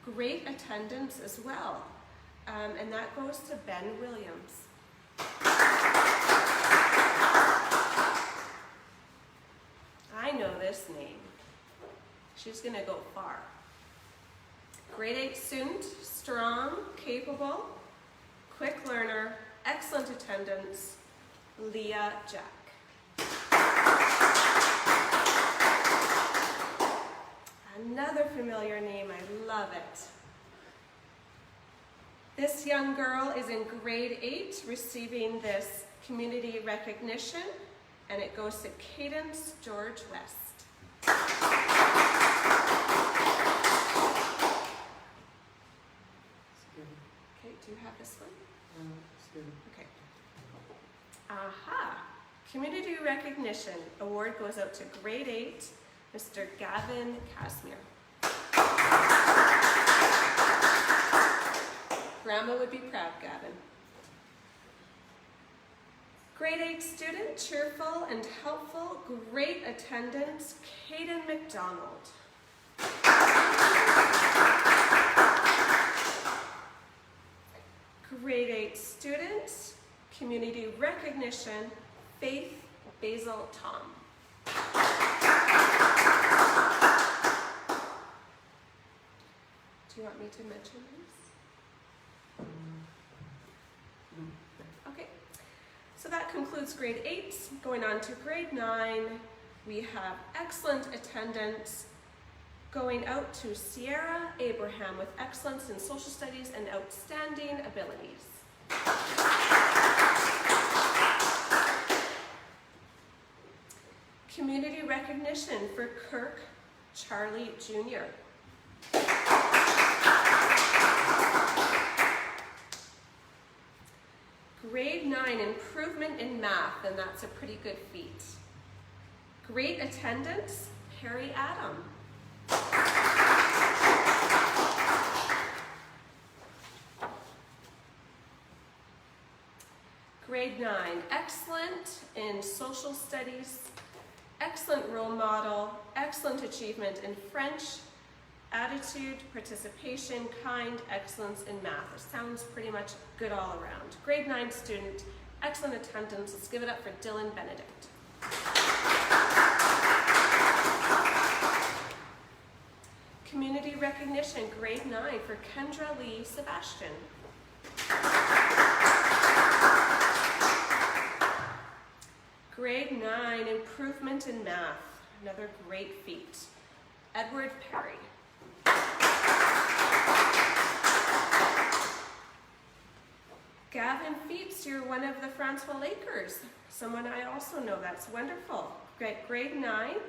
E: great attendance as well. And that goes to Ben Williams. I know this name. She's gonna go far. Grade 8 student, strong, capable, quick learner, excellent attendance, Leah Jack. Another familiar name, I love it. This young girl is in grade 8, receiving this community recognition, and it goes to Cadence George West. Okay, do you have this one? Okay. Aha! Community recognition award goes out to grade 8, Mr. Gavin Casimir. Grandma would be proud, Gavin. Grade 8 student, cheerful and helpful, great attendance, Caden McDonald. Grade 8 student, community recognition, Faith Basil Tom. Do you want me to mention these? Okay, so that concludes grade 8. Going on to grade 9, we have excellent attendance going out to Sierra Abraham with excellence in social studies and outstanding abilities. Community recognition for Kirk Charlie Jr. Grade 9, improvement in math, and that's a pretty good feat. Great attendance, Perry Adam. Grade 9, excellent in social studies, excellent role model, excellent achievement in French, attitude, participation, kind, excellence in math. It sounds pretty much good all around. Grade 9 student, excellent attendance. Let's give it up for Dylan Benedict. Community recognition, grade 9 for Kendra Lee Sebastian. Grade 9, improvement in math. Another great feat. Edward Perry. Gavin Feeps, you're one of the Francois Lakers. Someone I also know, that's wonderful. Grade 9,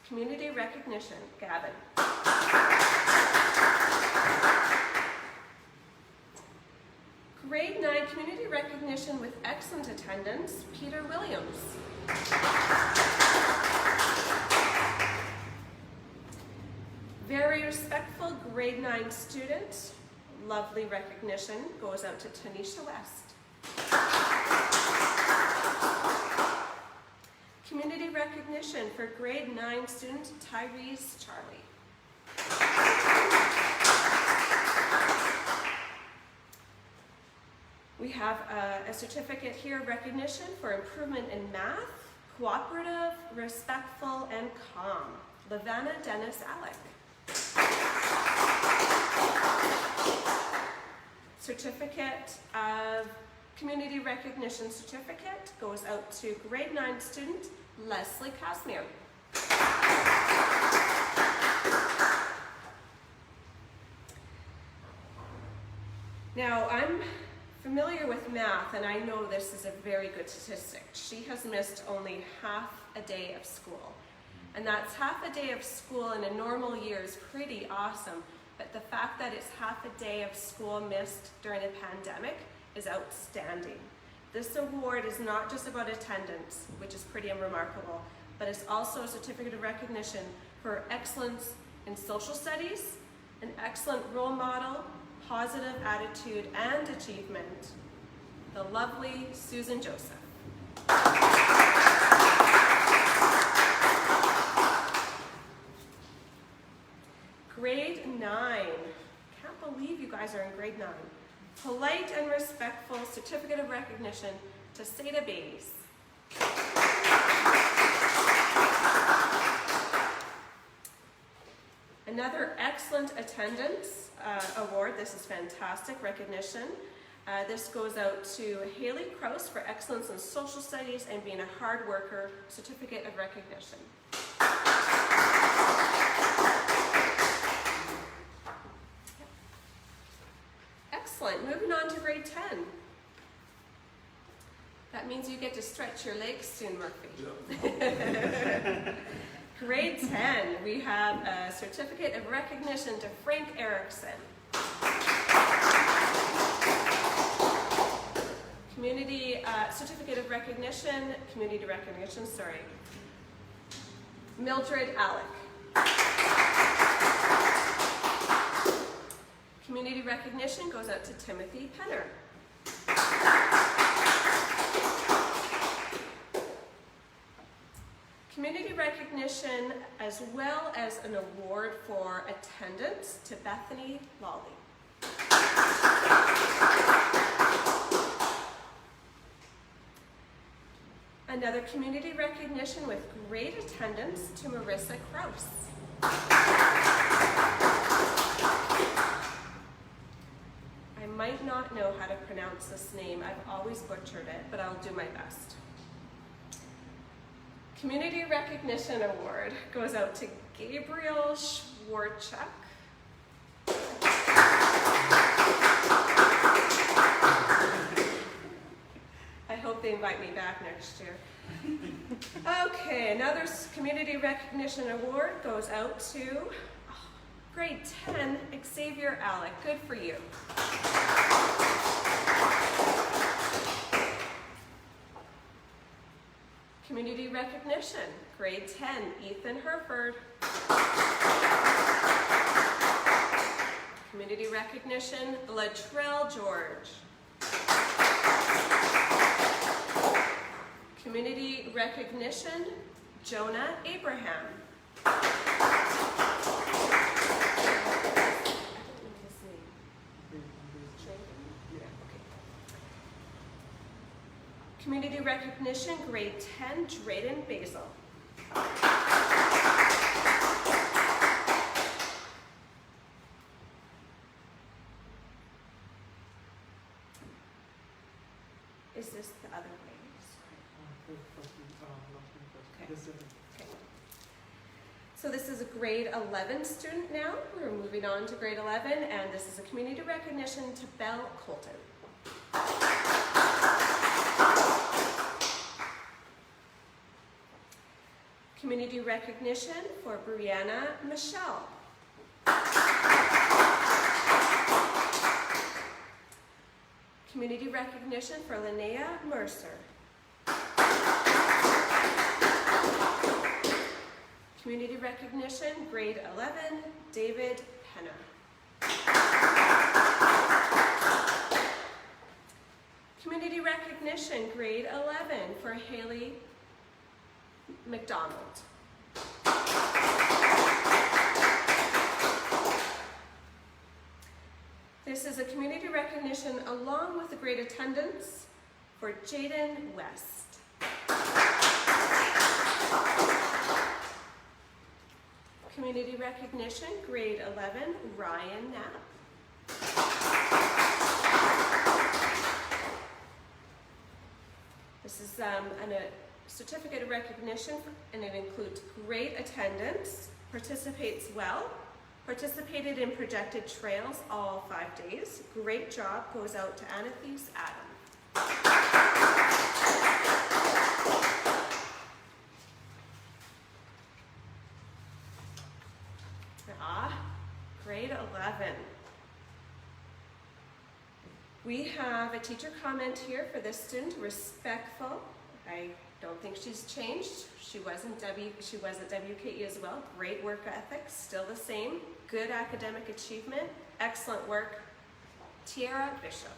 E: community recognition, Gavin. Grade 9, community recognition with excellent attendance, Peter Williams. Very respectful grade 9 student, lovely recognition goes out to Tanisha West. Community recognition for grade 9 student Tyrese Charlie. We have a certificate here of recognition for improvement in math, cooperative, respectful, and calm. Lavanna Dennis Alec. Certificate of Community Recognition certificate goes out to grade 9 student Leslie Casimir. Now, I'm familiar with math, and I know this is a very good statistic. She has missed only half a day of school. And that's half a day of school in a normal year is pretty awesome. But the fact that it's half a day of school missed during a pandemic is outstanding. This award is not just about attendance, which is pretty remarkable, but it's also a certificate of recognition for excellence in social studies, an excellent role model, positive attitude and achievement, the lovely Susan Joseph. Grade 9. Can't believe you guys are in grade 9. Polite and respectful certificate of recognition to Seda Bays. Another excellent attendance award. This is fantastic recognition. This goes out to Haley Kraus for excellence in social studies and being a hard worker, certificate of recognition. Excellent. Moving on to grade 10. That means you get to stretch your legs soon, Murphy. Yeah. Grade 10, we have a certificate of recognition to Frank Erickson. Community certificate of recognition, community recognition, sorry. Mildred Alec. Community recognition goes out to Timothy Penner. Community recognition as well as an award for attendance to Bethany Lawley. Another community recognition with great attendance to Marissa Kraus. I might not know how to pronounce this name. I've always butchered it, but I'll do my best. Community Recognition Award goes out to Gabriel Schwarchuk. I hope they invite me back next year. Okay, another Community Recognition Award goes out to grade 10, Xavier Alec. Good for you. Community recognition, grade 10, Ethan Herford. Community recognition, Latrell George. Community recognition, Jonah Abraham. Community recognition, grade 10, Drayden Basil. Is this the other way? Okay. Okay. So this is a grade 11 student now. We're moving on to grade 11, and this is a community recognition to Belle Colton. Community recognition for Brianna Michelle. Community recognition for Linnea Mercer. Community recognition, grade 11, David Penner. Community recognition, grade 11, for Haley McDonald. of great attendance for Jaden West. Community recognition, grade 11, Ryan Knapp. This is a certificate of recognition, and it includes great attendance, participates well, participated in projected trails all 5 days. Great job goes out to Anathes Adam. Grade 11. We have a teacher comment here for this student, respectful. I don't think she's changed. She was at WKE as well. Great work ethic, still the same. Good academic achievement, excellent work. Tiara Bishop.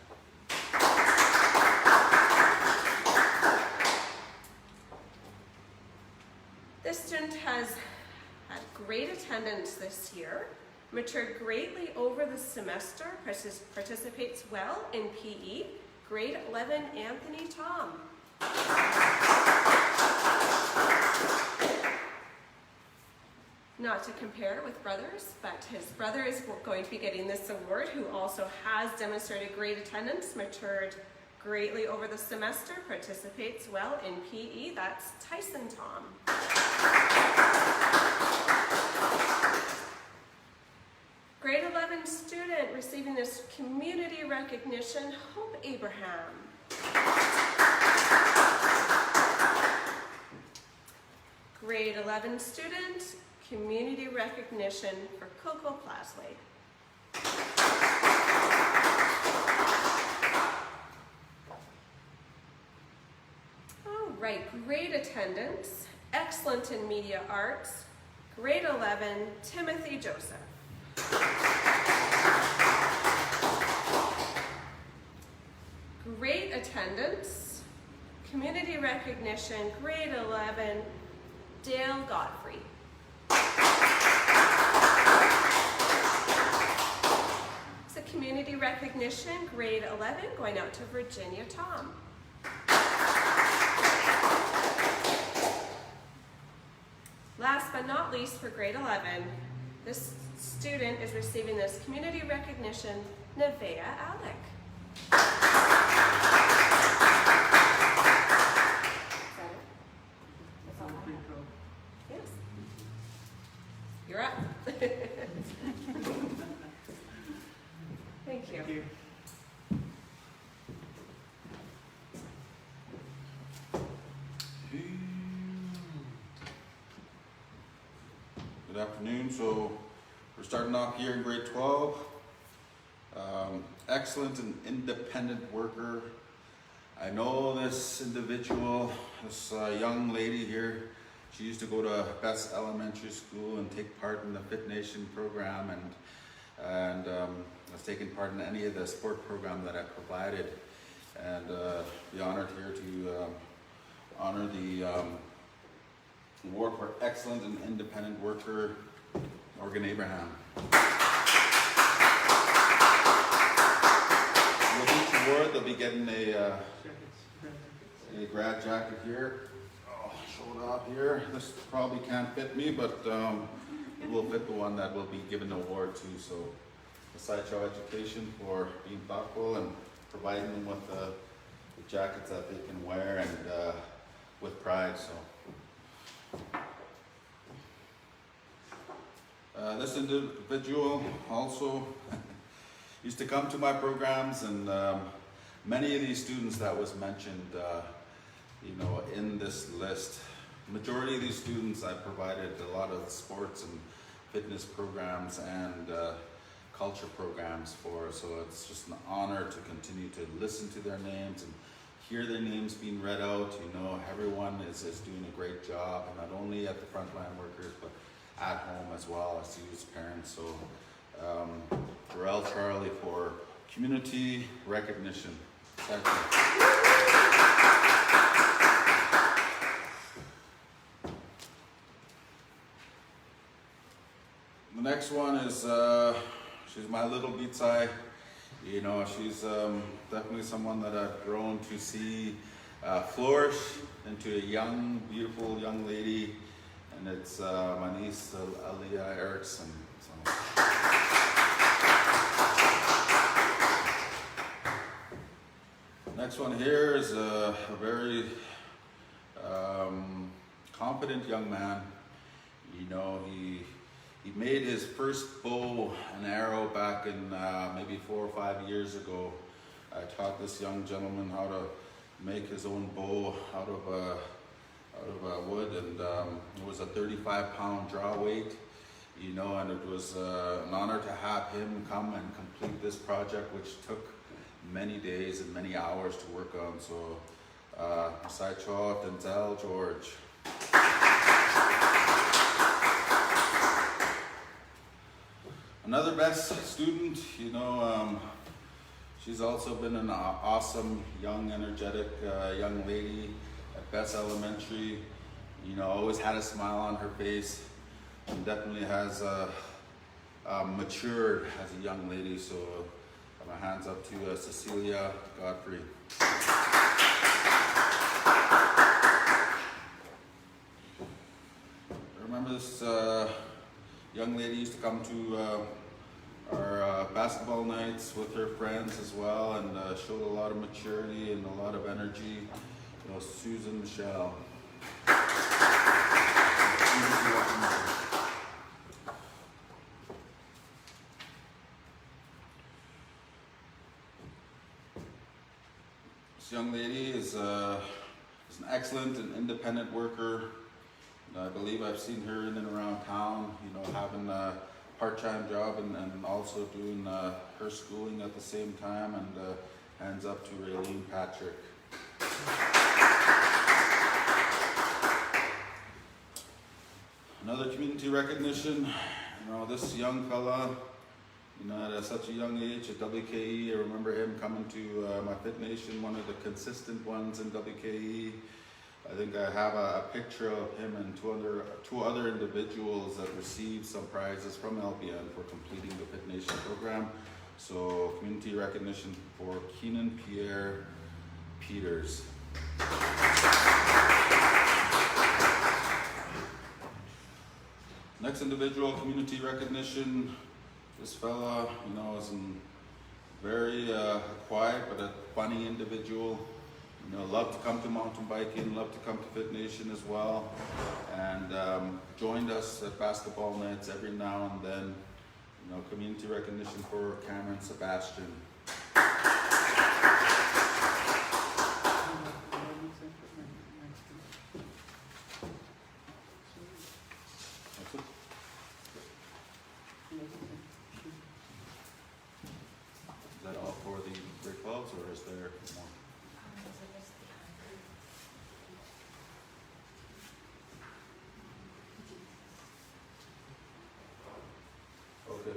E: This student has had great attendance this year, matured greatly over the semester, participates well in PE. Grade 11, Anthony Tom. Not to compare with brothers, but his brother is going to be getting this award, who also has demonstrated great attendance, matured greatly over the semester, participates well in PE. That's Tyson Tom. Grade 11 student receiving this community recognition, Hope Abraham. Grade 11 student, community recognition for Coco Plasway. All right, great attendance, excellent in media arts. Grade 11, Timothy Joseph. Great attendance, community recognition, grade 11, Dale Godfrey. It's a community recognition, grade 11, going out to Virginia Tom. Last but not least, for grade 11, this student is receiving this community recognition, Nevaeh Alec. Yes. You're up. Thank you.
B: Good afternoon. So we're starting off here in grade 12. Excellent and independent worker. I know this individual, this young lady here. She used to go to Best Elementary School and take part in the Fit Nation program, and has taken part in any of the sport program that I provided. And be honored here to honor the award for excellent and independent worker, Morgan Abraham. With each award, they'll be getting a grad jacket here. Oh, show it off here. This probably can't fit me, but it will fit the one that will be given the award to. So, the Sideshow Education for being thoughtful and providing them with the jackets that they can wear and with pride. So. This individual also used to come to my programs, and many of these students that was mentioned, in this list, majority of these students I provided a lot of sports and fitness programs and culture programs for, so it's just an honor to continue to listen to their names and hear their names being read out. Everyone is doing a great job, and not only at the frontline workers, but at home as well as students, parents. So, Burrell Charlie for community recognition. Thank you. The next one is, she's my little beats eye You know, she's definitely someone that I've grown to see flourish into a young, beautiful young lady, and it's my niece Aliyah Erickson. So. Next one here is a very confident young man. You know, he made his first bow and arrow back in maybe 4 or 5 years ago. I taught this young gentleman how to make his own bow out of wood, and it was a 35-pound draw weight. You know, and it was an honor to have him come and complete this project, which took many days and many hours to work on. So, Saicho, Denzel, George. Another best student, you know, she's also been an awesome, young, energetic young lady at Best Elementary. You know, always had a smile on her face, and definitely has matured as a young lady. So, my hands up to Cecilia Godfrey. I remember this young lady used to come to our basketball nights with her friends as well, and showed a lot of maturity and a lot of energy. You know, Susan Michelle. This young lady is an excellent and independent worker. I believe I've seen her in and around town, you know, having a part-time job and also doing her schooling at the same time. And hands up to Raylene Patrick. Another community recognition, you know, this young fella, you know, at such a young age at WKE, I remember him coming to my Fit Nation, one of the consistent ones in WKE. I think I have a picture of him and two other individuals that received some prizes from LBN for completing the Fit Nation program. So community recognition for Keenan Pierre Peters. Next individual, community recognition. This fella, you know, is a very quiet but a funny individual. You know, love to come to mountain biking, love to come to Fit Nation as well, and joined us at basketball nights every now and then. You know, community recognition for Cameron Sebastian. Is that all for the grade 12s, or is there more? Okay.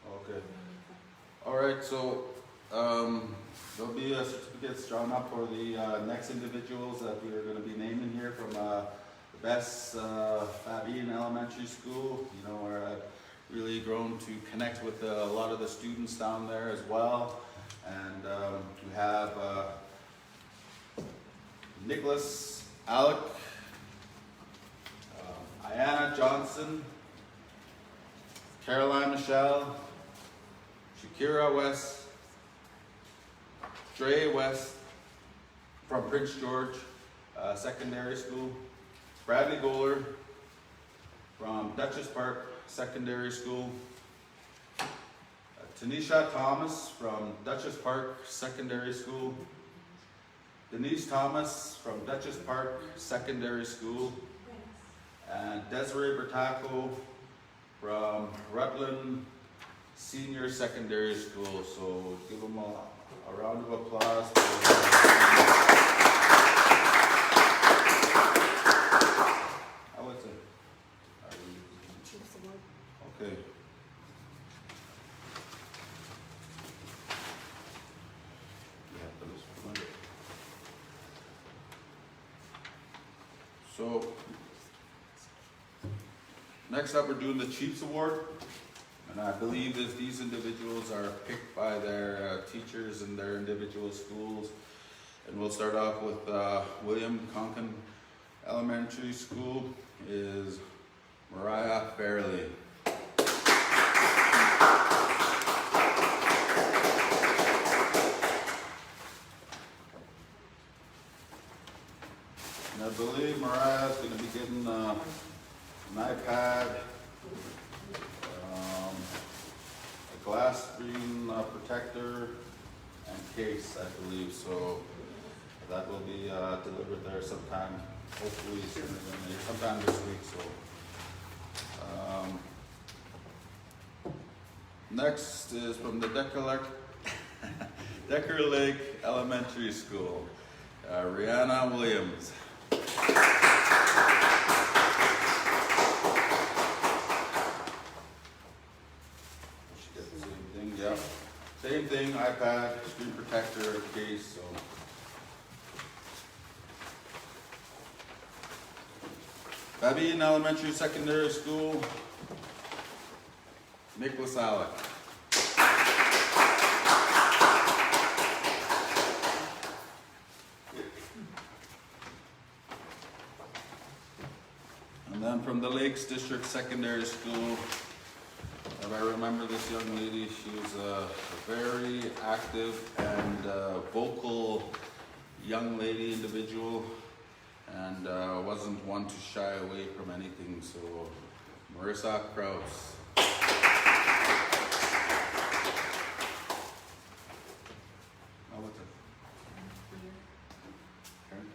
B: Okay. All right, so there'll be certificates drawn up for the next individuals that we are going to be naming here from the best Babine Elementary School. You know, where I've really grown to connect with a lot of the students down there as well. And we have Nicholas Alec, Ayanna Johnson, Caroline Michelle, Shakira West, Dre West from Prince George Secondary School, Bradley Goler from Dutchess Park Secondary School, Tanisha Thomas from Dutchess Park Secondary School, Denise Thomas from Dutchess Park Secondary School, and Desiree Bertaco from Rutland Senior Secondary School. So give them a round of applause. How was it? Okay. So Next up, we're doing the Chiefs Award. And I believe that these individuals are picked by their teachers in their individual schools. And we'll start off with William Conkin Elementary School is Mariah Fairley. And I believe Mariah is going to be getting an iPad, a glass screen protector, and case, I believe. So that will be delivered there sometime, hopefully sooner than later, sometime this week. So next is from the Decker Lake Elementary School, Rihanna Williams. Same thing, iPad, screen protector, case. So. Babine Elementary Secondary School, Nicholas Alec. And then from the Lakes District Secondary School, if I remember this young lady, she's a very active and vocal young lady individual, and wasn't one to shy away from anything. So, Marissa Krause. Oh, what's it? Karen?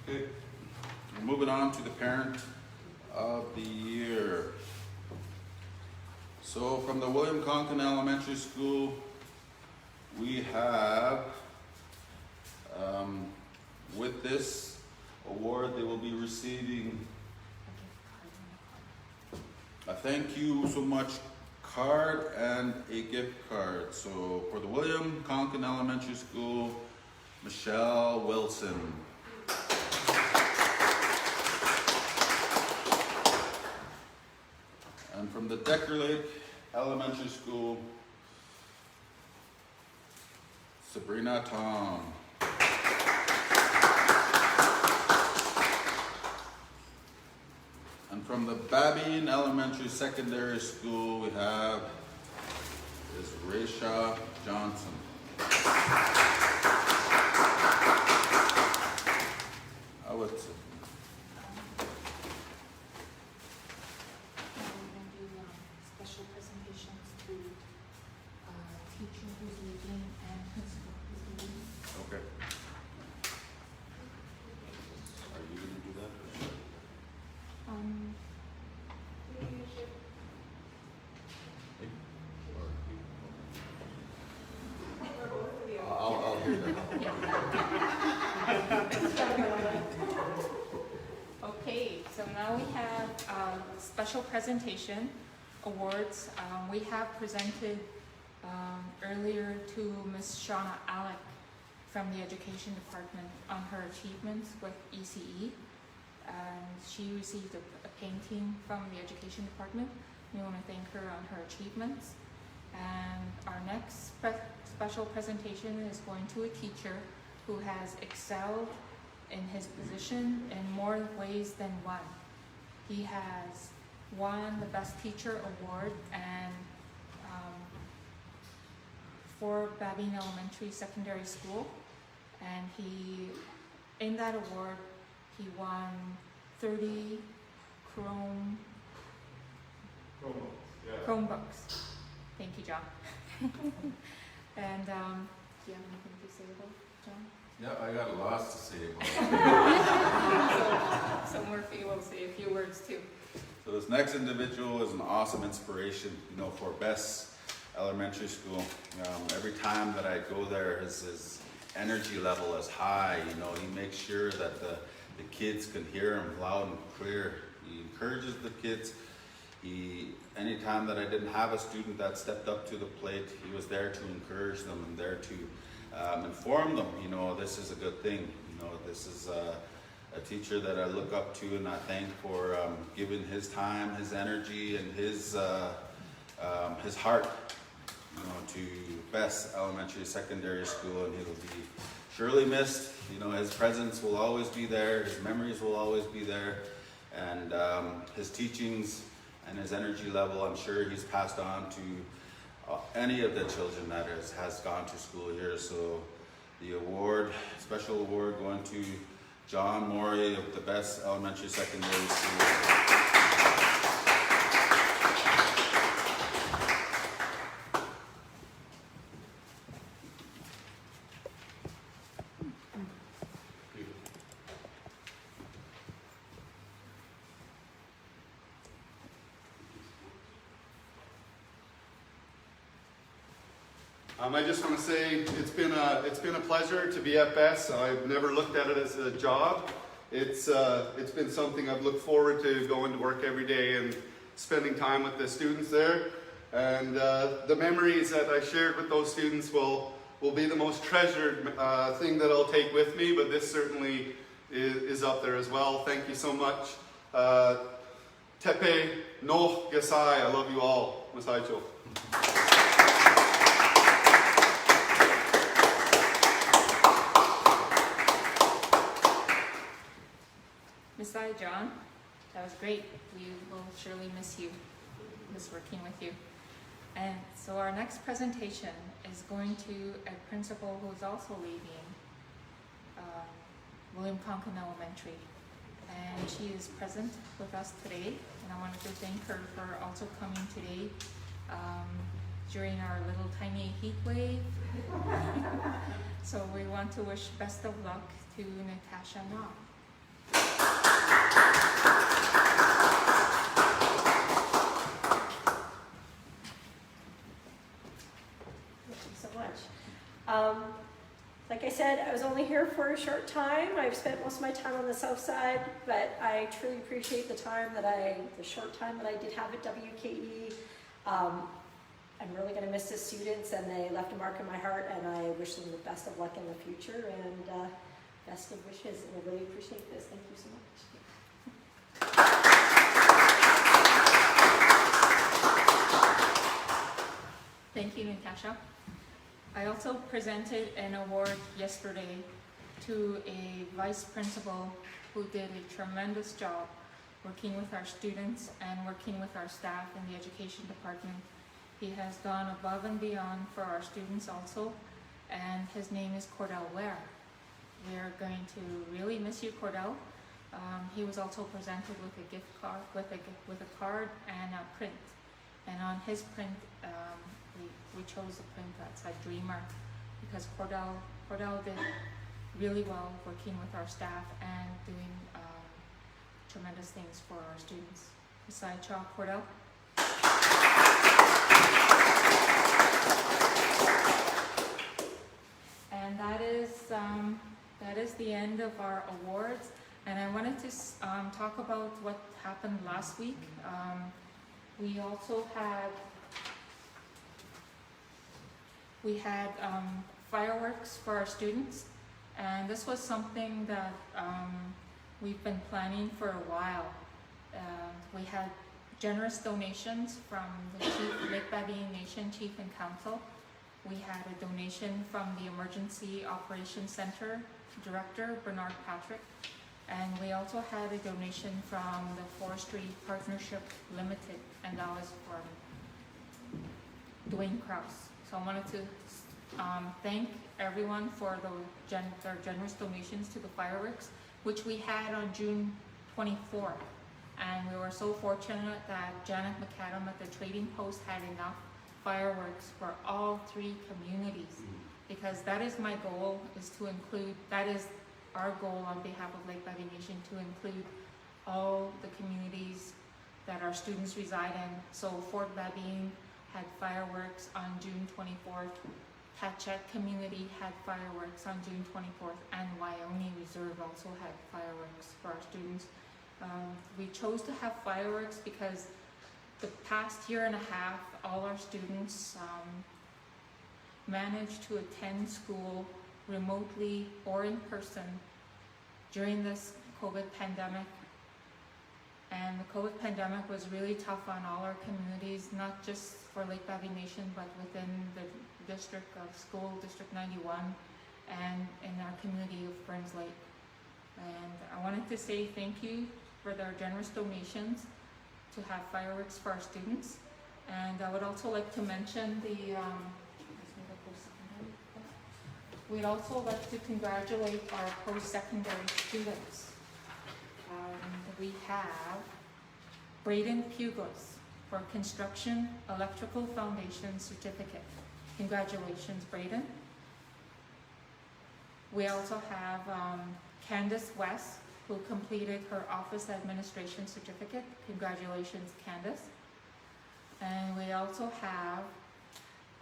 B: Okay, we're moving on to the Parent of the Year. So from the William Conkin Elementary School, we have, with this award, they will be receiving a thank you so much card and a gift card. So for the William Conkin Elementary School, Michelle Wilson. And from the Decker Lake Elementary School, Sabrina Tom. And from the Babine Elementary Secondary School, we have is Raisha Johnson. How would
A: Special presentations to teacher who's leaving and principal who's leaving.
B: Okay. Are you going to do that? I'll hear that.
A: Okay, so now we have special presentation awards. We have presented earlier to Ms. Shauna Alec from the Education Department on her achievements with ECE. And she received a painting from the Education Department. We want to thank her on her achievements. And our next special presentation is going to a teacher who has excelled in his position in more ways than one. He has won the Best Teacher Award and for Babine Elementary Secondary School, and in that award he won 30 Chromebooks. Thank you, John. And do you have anything to say about it, John?
B: Yeah, I got lots to say about it.
A: So Murphy will say a few words too.
B: So this next individual is an awesome inspiration, for Best Elementary School. Every time that I go there, his energy level is high. He makes sure that the kids can hear him loud and clear. He encourages the kids. Anytime that I didn't have a student that stepped up to the plate, he was there to encourage them and there to inform them, you know, this is a good thing. You know, this is a teacher that I look up to and I thank for giving his time, his energy, and his heart, you know, to Best Elementary Secondary School, and he'll be surely missed. You know, his presence will always be there, his memories will always be there, and his teachings and his energy level, I'm sure he's passed on to any of the children that has gone to school here. So the award, special award, going to John Morey of the Best Elementary Secondary School.
C: I just want to say it's been a pleasure to be at Best. I've never looked at it as a job. It's been something I've looked forward to, going to work every day and spending time with the students there. And the memories that I shared with those students will be the most treasured thing that I'll take with me. But this certainly is up there as well. Thank you so much. Tepe no gasai. I love you all. Masaicho.
A: Messiah John, that was great. We will surely miss you, miss working with you. And so our next presentation is going to a principal who is also leaving William Conklin Elementary. And she is present with us today, and I wanted to thank her for also coming today during our little tiny heat wave. So we want to wish best of luck to Natasha Na.
D: Like I said, I was only here for a short time. I've spent most of my time on the south side, but I truly appreciate the short time that I did have at WKE. I'm really going to miss the students, and they left a mark in my heart, and I wish them the best of luck in the future, and best of wishes, and I really appreciate this. Thank you so much.
A: Thank you, Natasha. I also presented an award yesterday to a vice principal who did a tremendous job working with our students and working with our staff in the education department. He has gone above and beyond for our students also, and his name is Cordell Ware. We're going to really miss you, Cordell. He was also presented with a gift card, with a card and a print. And on his print, we chose the print that said Dreamer, because Cordell did really well working with our staff and doing tremendous things for our students. Beside Chalk, Cordell. And that is the end of our awards. And I wanted to talk about what happened last week. We also had fireworks for our students, and this was something that we've been planning for a while. We had generous donations from the Chief, Lake Babine Nation Chief and Council. We had a donation from the Emergency Operations Center Director, Bernard Patrick, and we also had a donation from the Forestry Partnership Limited, and that was from Dwayne Krause. So I wanted to thank everyone for their generous donations to the fireworks, which we had on June 24th. And we were so fortunate that Janet McAdam at the Trading Post had enough fireworks for all 3 communities, because that is my goal, is to include, that is our goal on behalf of Lake Babine Nation, to include all the communities that our students reside in. So Fort Babine had fireworks on June 24th, Tatchet community had fireworks on June 24th, and Wyoming Reserve also had fireworks for our students. We chose to have fireworks because the past year and a half, all our students managed to attend school remotely or in person during this COVID pandemic. And the COVID pandemic was really tough on all our communities, not just for Lake Babine Nation, but within the district of school, District 91, and in our community of Burns Lake. And I wanted to say thank you for their generous donations to have fireworks for our students. And I would also like to mention we'd also like to congratulate our post-secondary students. We have Braden Pugos for Construction Electrical Foundation Certificate. Congratulations, Braden. We also have Candace West, who completed her Office Administration Certificate. Congratulations, Candace. And we also have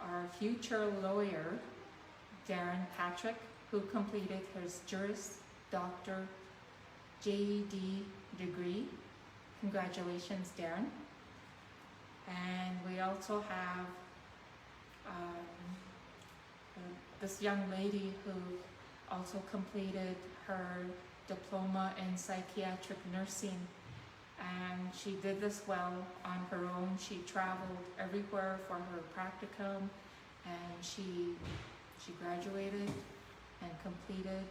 A: our future lawyer, Darren Patrick, who completed his Juris Doctor JD degree. Congratulations, Darren. And we also have this young lady who also completed her diploma in psychiatric nursing, and she did this well on her own. She traveled everywhere for her practicum, and she graduated and completed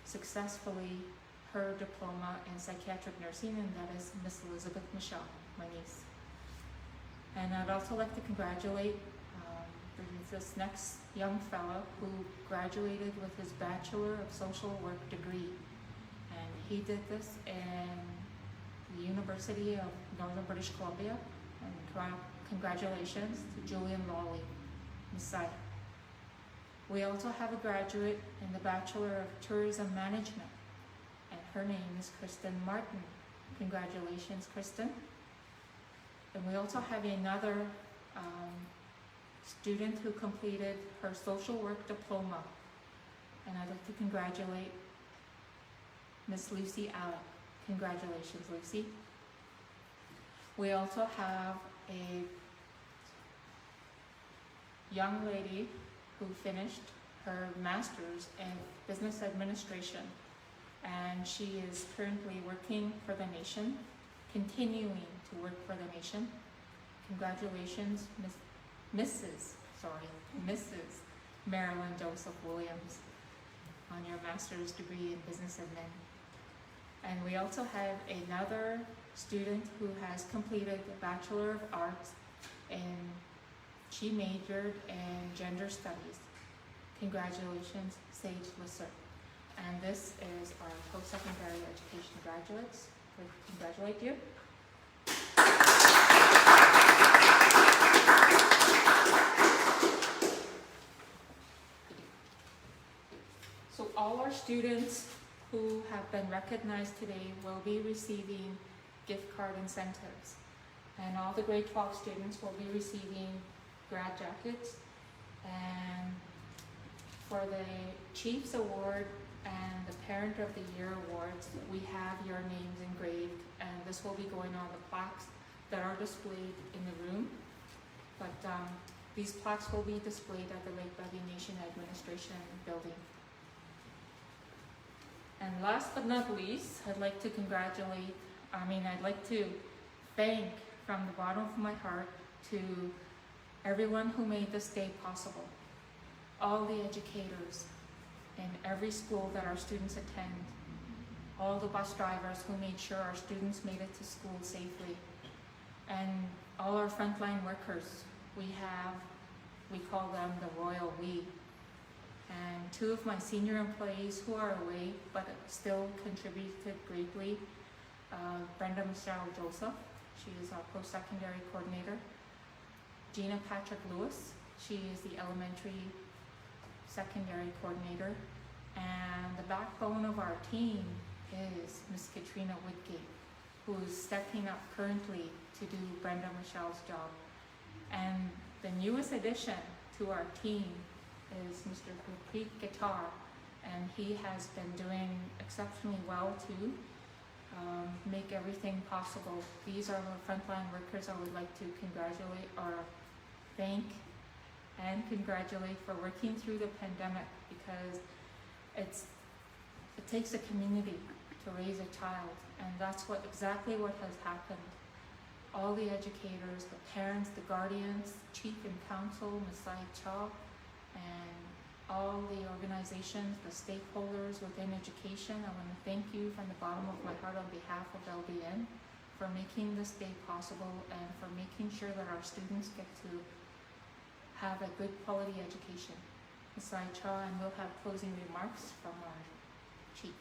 A: successfully her diploma in psychiatric nursing, and that is Miss Elizabeth Michelle, my niece. And I'd also like to congratulate this next young fellow who graduated with his Bachelor of Social Work degree. And he did this in the University of Northern British Columbia. And congratulations to Julian Lawley, Messiah. We also have a graduate in the Bachelor of Tourism Management, and her name is Kristen Martin. Congratulations, Kristen. And we also have another student who completed her social work diploma, and I'd like to congratulate Miss Lucy Alec. Congratulations, Lucy. We also have a young lady who finished her master's in business administration, and she is currently working for the nation, continuing to work for the nation. Congratulations, Mrs. Marilyn Joseph Williams, on your master's degree in business admin. And we also have another student who has completed the Bachelor of Arts, and she majored in gender studies. Congratulations, Sage Lisser. And this is our post-secondary education graduates. We congratulate you. So all our students who have been recognized today will be receiving gift card incentives. And all the grade 12 students will be receiving grad jackets. And for the Chiefs Award and the Parent of the Year Awards, we have your names engraved, and this will be going on the plaques that are displayed in the room. But these plaques will be displayed at the Lake Babine Nation Administration Building. And last but not least, I'd like to thank from the bottom of my heart to everyone who made this day possible. All the educators in every school that our students attend, all the bus drivers who made sure our students made it to school safely, and all our frontline workers. We call them the Royal We. And two of my senior employees who are away but still contributed greatly, Brenda Michelle Joseph, she is our post-secondary coordinator. Gina Patrick Lewis, she is the elementary secondary coordinator. And the backbone of our team is Miss Katrina Woodgate, who is stepping up currently to do Brenda Michelle's job. And the newest addition to our team is Mr. Gurpreet Guitar, and he has been doing exceptionally well too. make everything possible. These are the frontline workers I would like to congratulate or thank and congratulate for working through the pandemic, because it takes a community to raise a child, and that's exactly what has happened. All the educators, the parents, the guardians, chief and council, Masai Chaw, and all the organizations, the stakeholders within education. I want to thank you from the bottom of my heart on behalf of LBN for making this day possible and for making sure that our students get to have a good quality education. Masai Chaw, and we'll have closing remarks from our chief.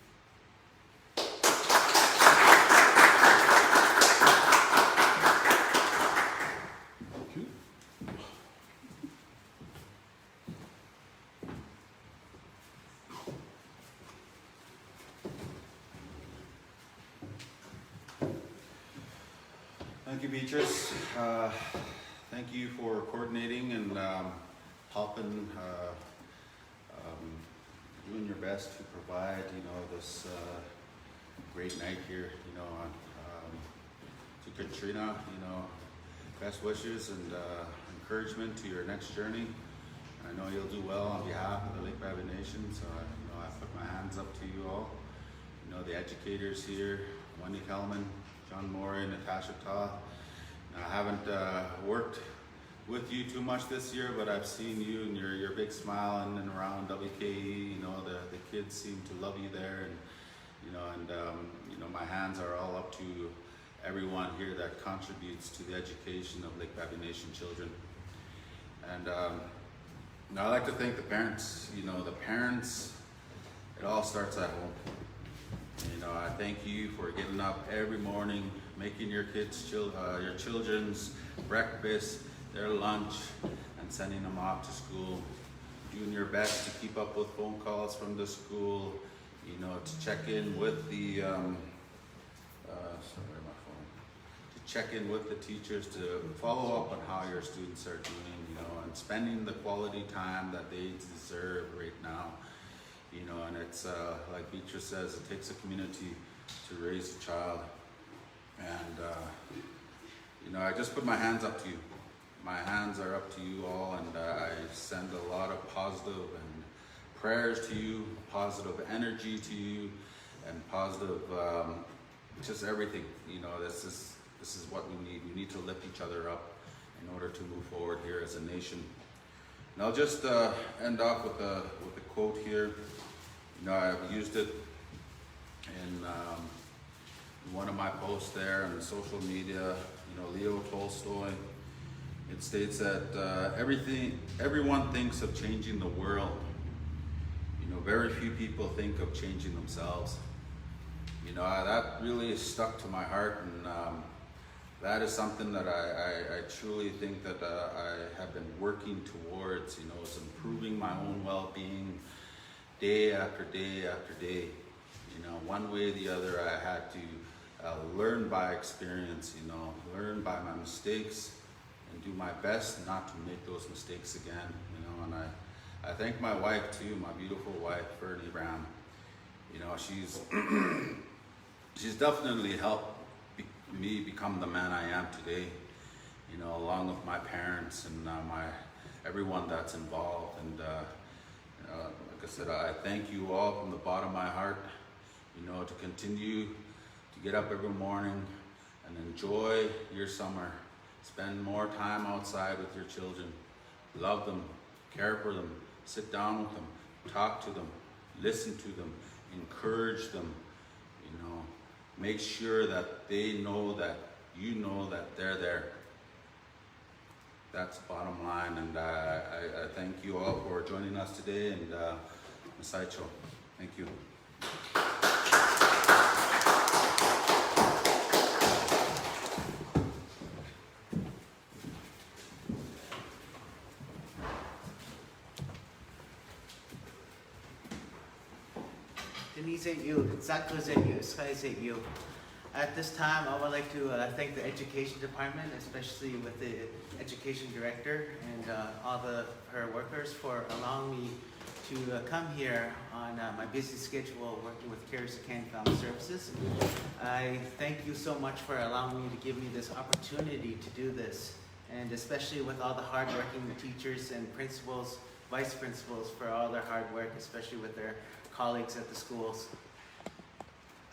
B: Thank you, Beatrice. Thank you for coordinating and helping, doing your best to provide, this great night here, to Katrina, best wishes and encouragement to your next journey. I know you'll do well on behalf of the Lake Babine Nation, so I put my hands up to you all. The educators here, Wendy Kelman, John Morey, Natasha Ta. I haven't worked with you too much this year, but I've seen you and your big smile in and around WKE. The kids seem to love you there, and my hands are all up to everyone here that contributes to the education of Lake Babine Nation children. And I'd like to thank the parents. The parents, it all starts at home. I thank you for getting up every morning, making your children's breakfast, their lunch, and sending them off to school. Doing your best to keep up with phone calls from the school, to check in with the check in with the teachers, to follow up on how your students are doing, and spending the quality time that they deserve right now. And it's like Beatrice says, it takes a community to raise a child. And I just put my hands up to you. My hands are up to you all, and I send a lot of positive and prayers to you, positive energy to you, and positive just everything. This is what we need. We need to lift each other up in order to move forward here as a nation. And I'll just end off with a quote here. I've used it in one of my posts there on social media. Leo Tolstoy. It states that everyone thinks of changing the world. Very few people think of changing themselves. That really stuck to my heart, and that is something that I truly think that I have been working towards. Is improving my own well-being day after day after day. One way or the other, I had to learn by experience. Learn by my mistakes, and do my best not to make those mistakes again. And I thank my wife too, my beautiful wife, Fern Abraham. She's definitely helped me become the man I am today. Along with my parents and everyone that's involved. And like I said, I thank you all from the bottom of my heart. To continue to get up every morning and enjoy your summer. Spend more time outside with your children. Love them, care for them, sit down with them, talk to them, listen to them, encourage them. Make sure that they know that that they're there. That's the bottom line, and I thank you all for joining us today, and Masai Chaw. Thank you.
F: At this time, I would like to thank the Education Department, especially with the Education Director and all her workers, for allowing me to come here on my busy schedule working with Carriers Academy Family Services. I thank you so much for allowing me to give me this opportunity to do this, and especially with all the hardworking teachers and principals, vice principals for all their hard work, especially with their colleagues at the schools.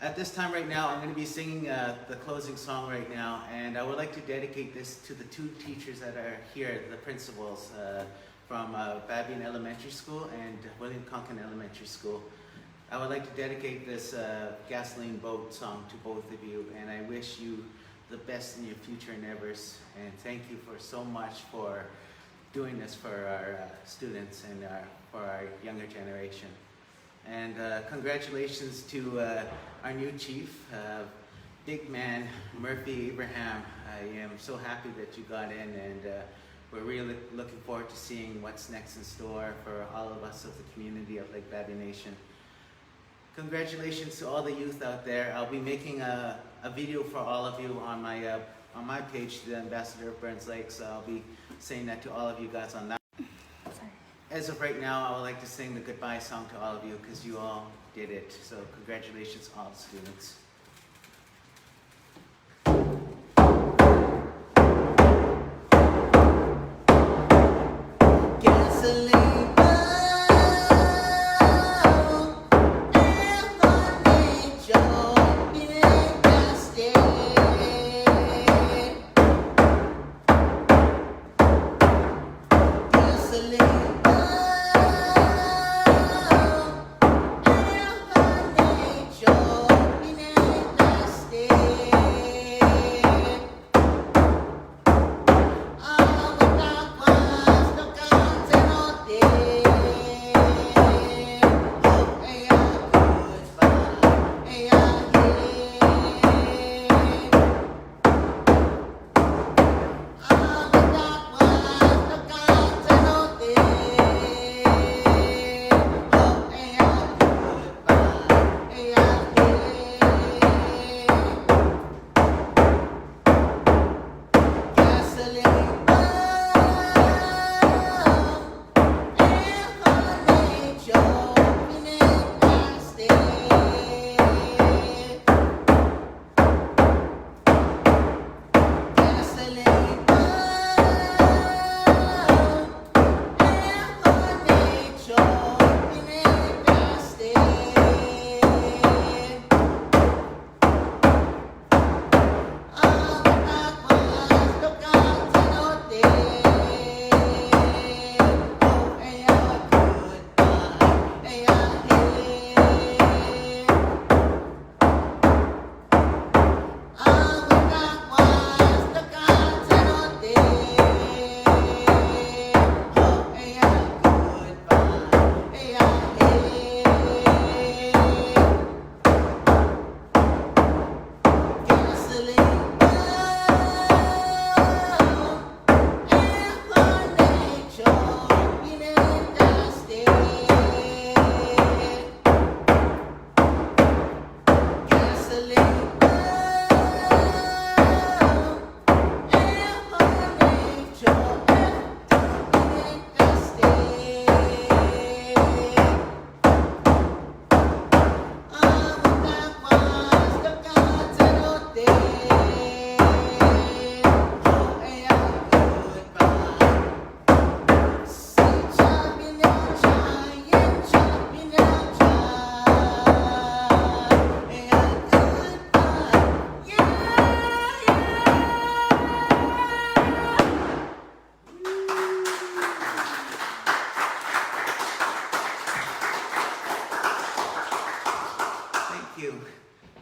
F: At this time right now, I'm going to be singing the closing song right now, and I would like to dedicate this to the two teachers that are here, the principals from Babine Elementary School and William Conkin Elementary School. I would like to dedicate this Gasoline Boat song to both of you, and I wish you the best in your future endeavors, and thank you for so much for doing this for our students and for our younger generation. And congratulations to our new chief, big man Murphy Abraham. I am so happy that you got in, and we're really looking forward to seeing what's next in store for all of us of the community of Lake Babine Nation. Congratulations to all the youth out there. I'll be making a video for all of you on my page, the Ambassador of Burns Lake, so I'll be saying that to all of you guys on that. As of right now, I would like to sing the goodbye song to all of you because you all did it. So congratulations all the students.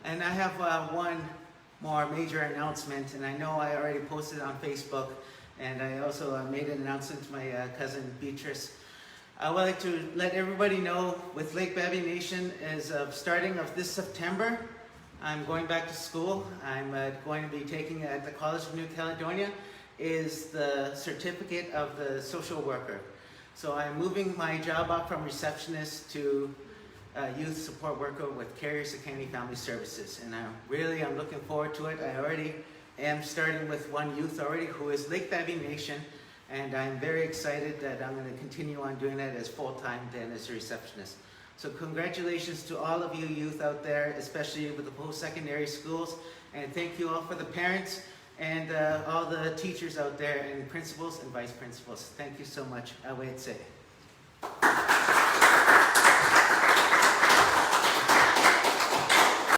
F: And I have one more major announcement, and I know I already posted it on Facebook, and I also made an announcement to my cousin Beatrice. I would like to let everybody know with Lake Babine Nation, as of starting of this September, I'm going back to school. I'm going to be taking at the College of New Caledonia is the certificate of the social worker. So I'm moving my job up from receptionist to youth support worker with Carriers Academy Family Services, and I'm looking forward to it. I already am starting with one youth already who is Lake Babine Nation, And I'm very excited that I'm going to continue on doing that as full-time then as a receptionist. So congratulations to all of you youth out there, especially with the post-secondary schools. And thank you all for the parents and all the teachers out there and principals and vice principals. Thank you so much. Awetse.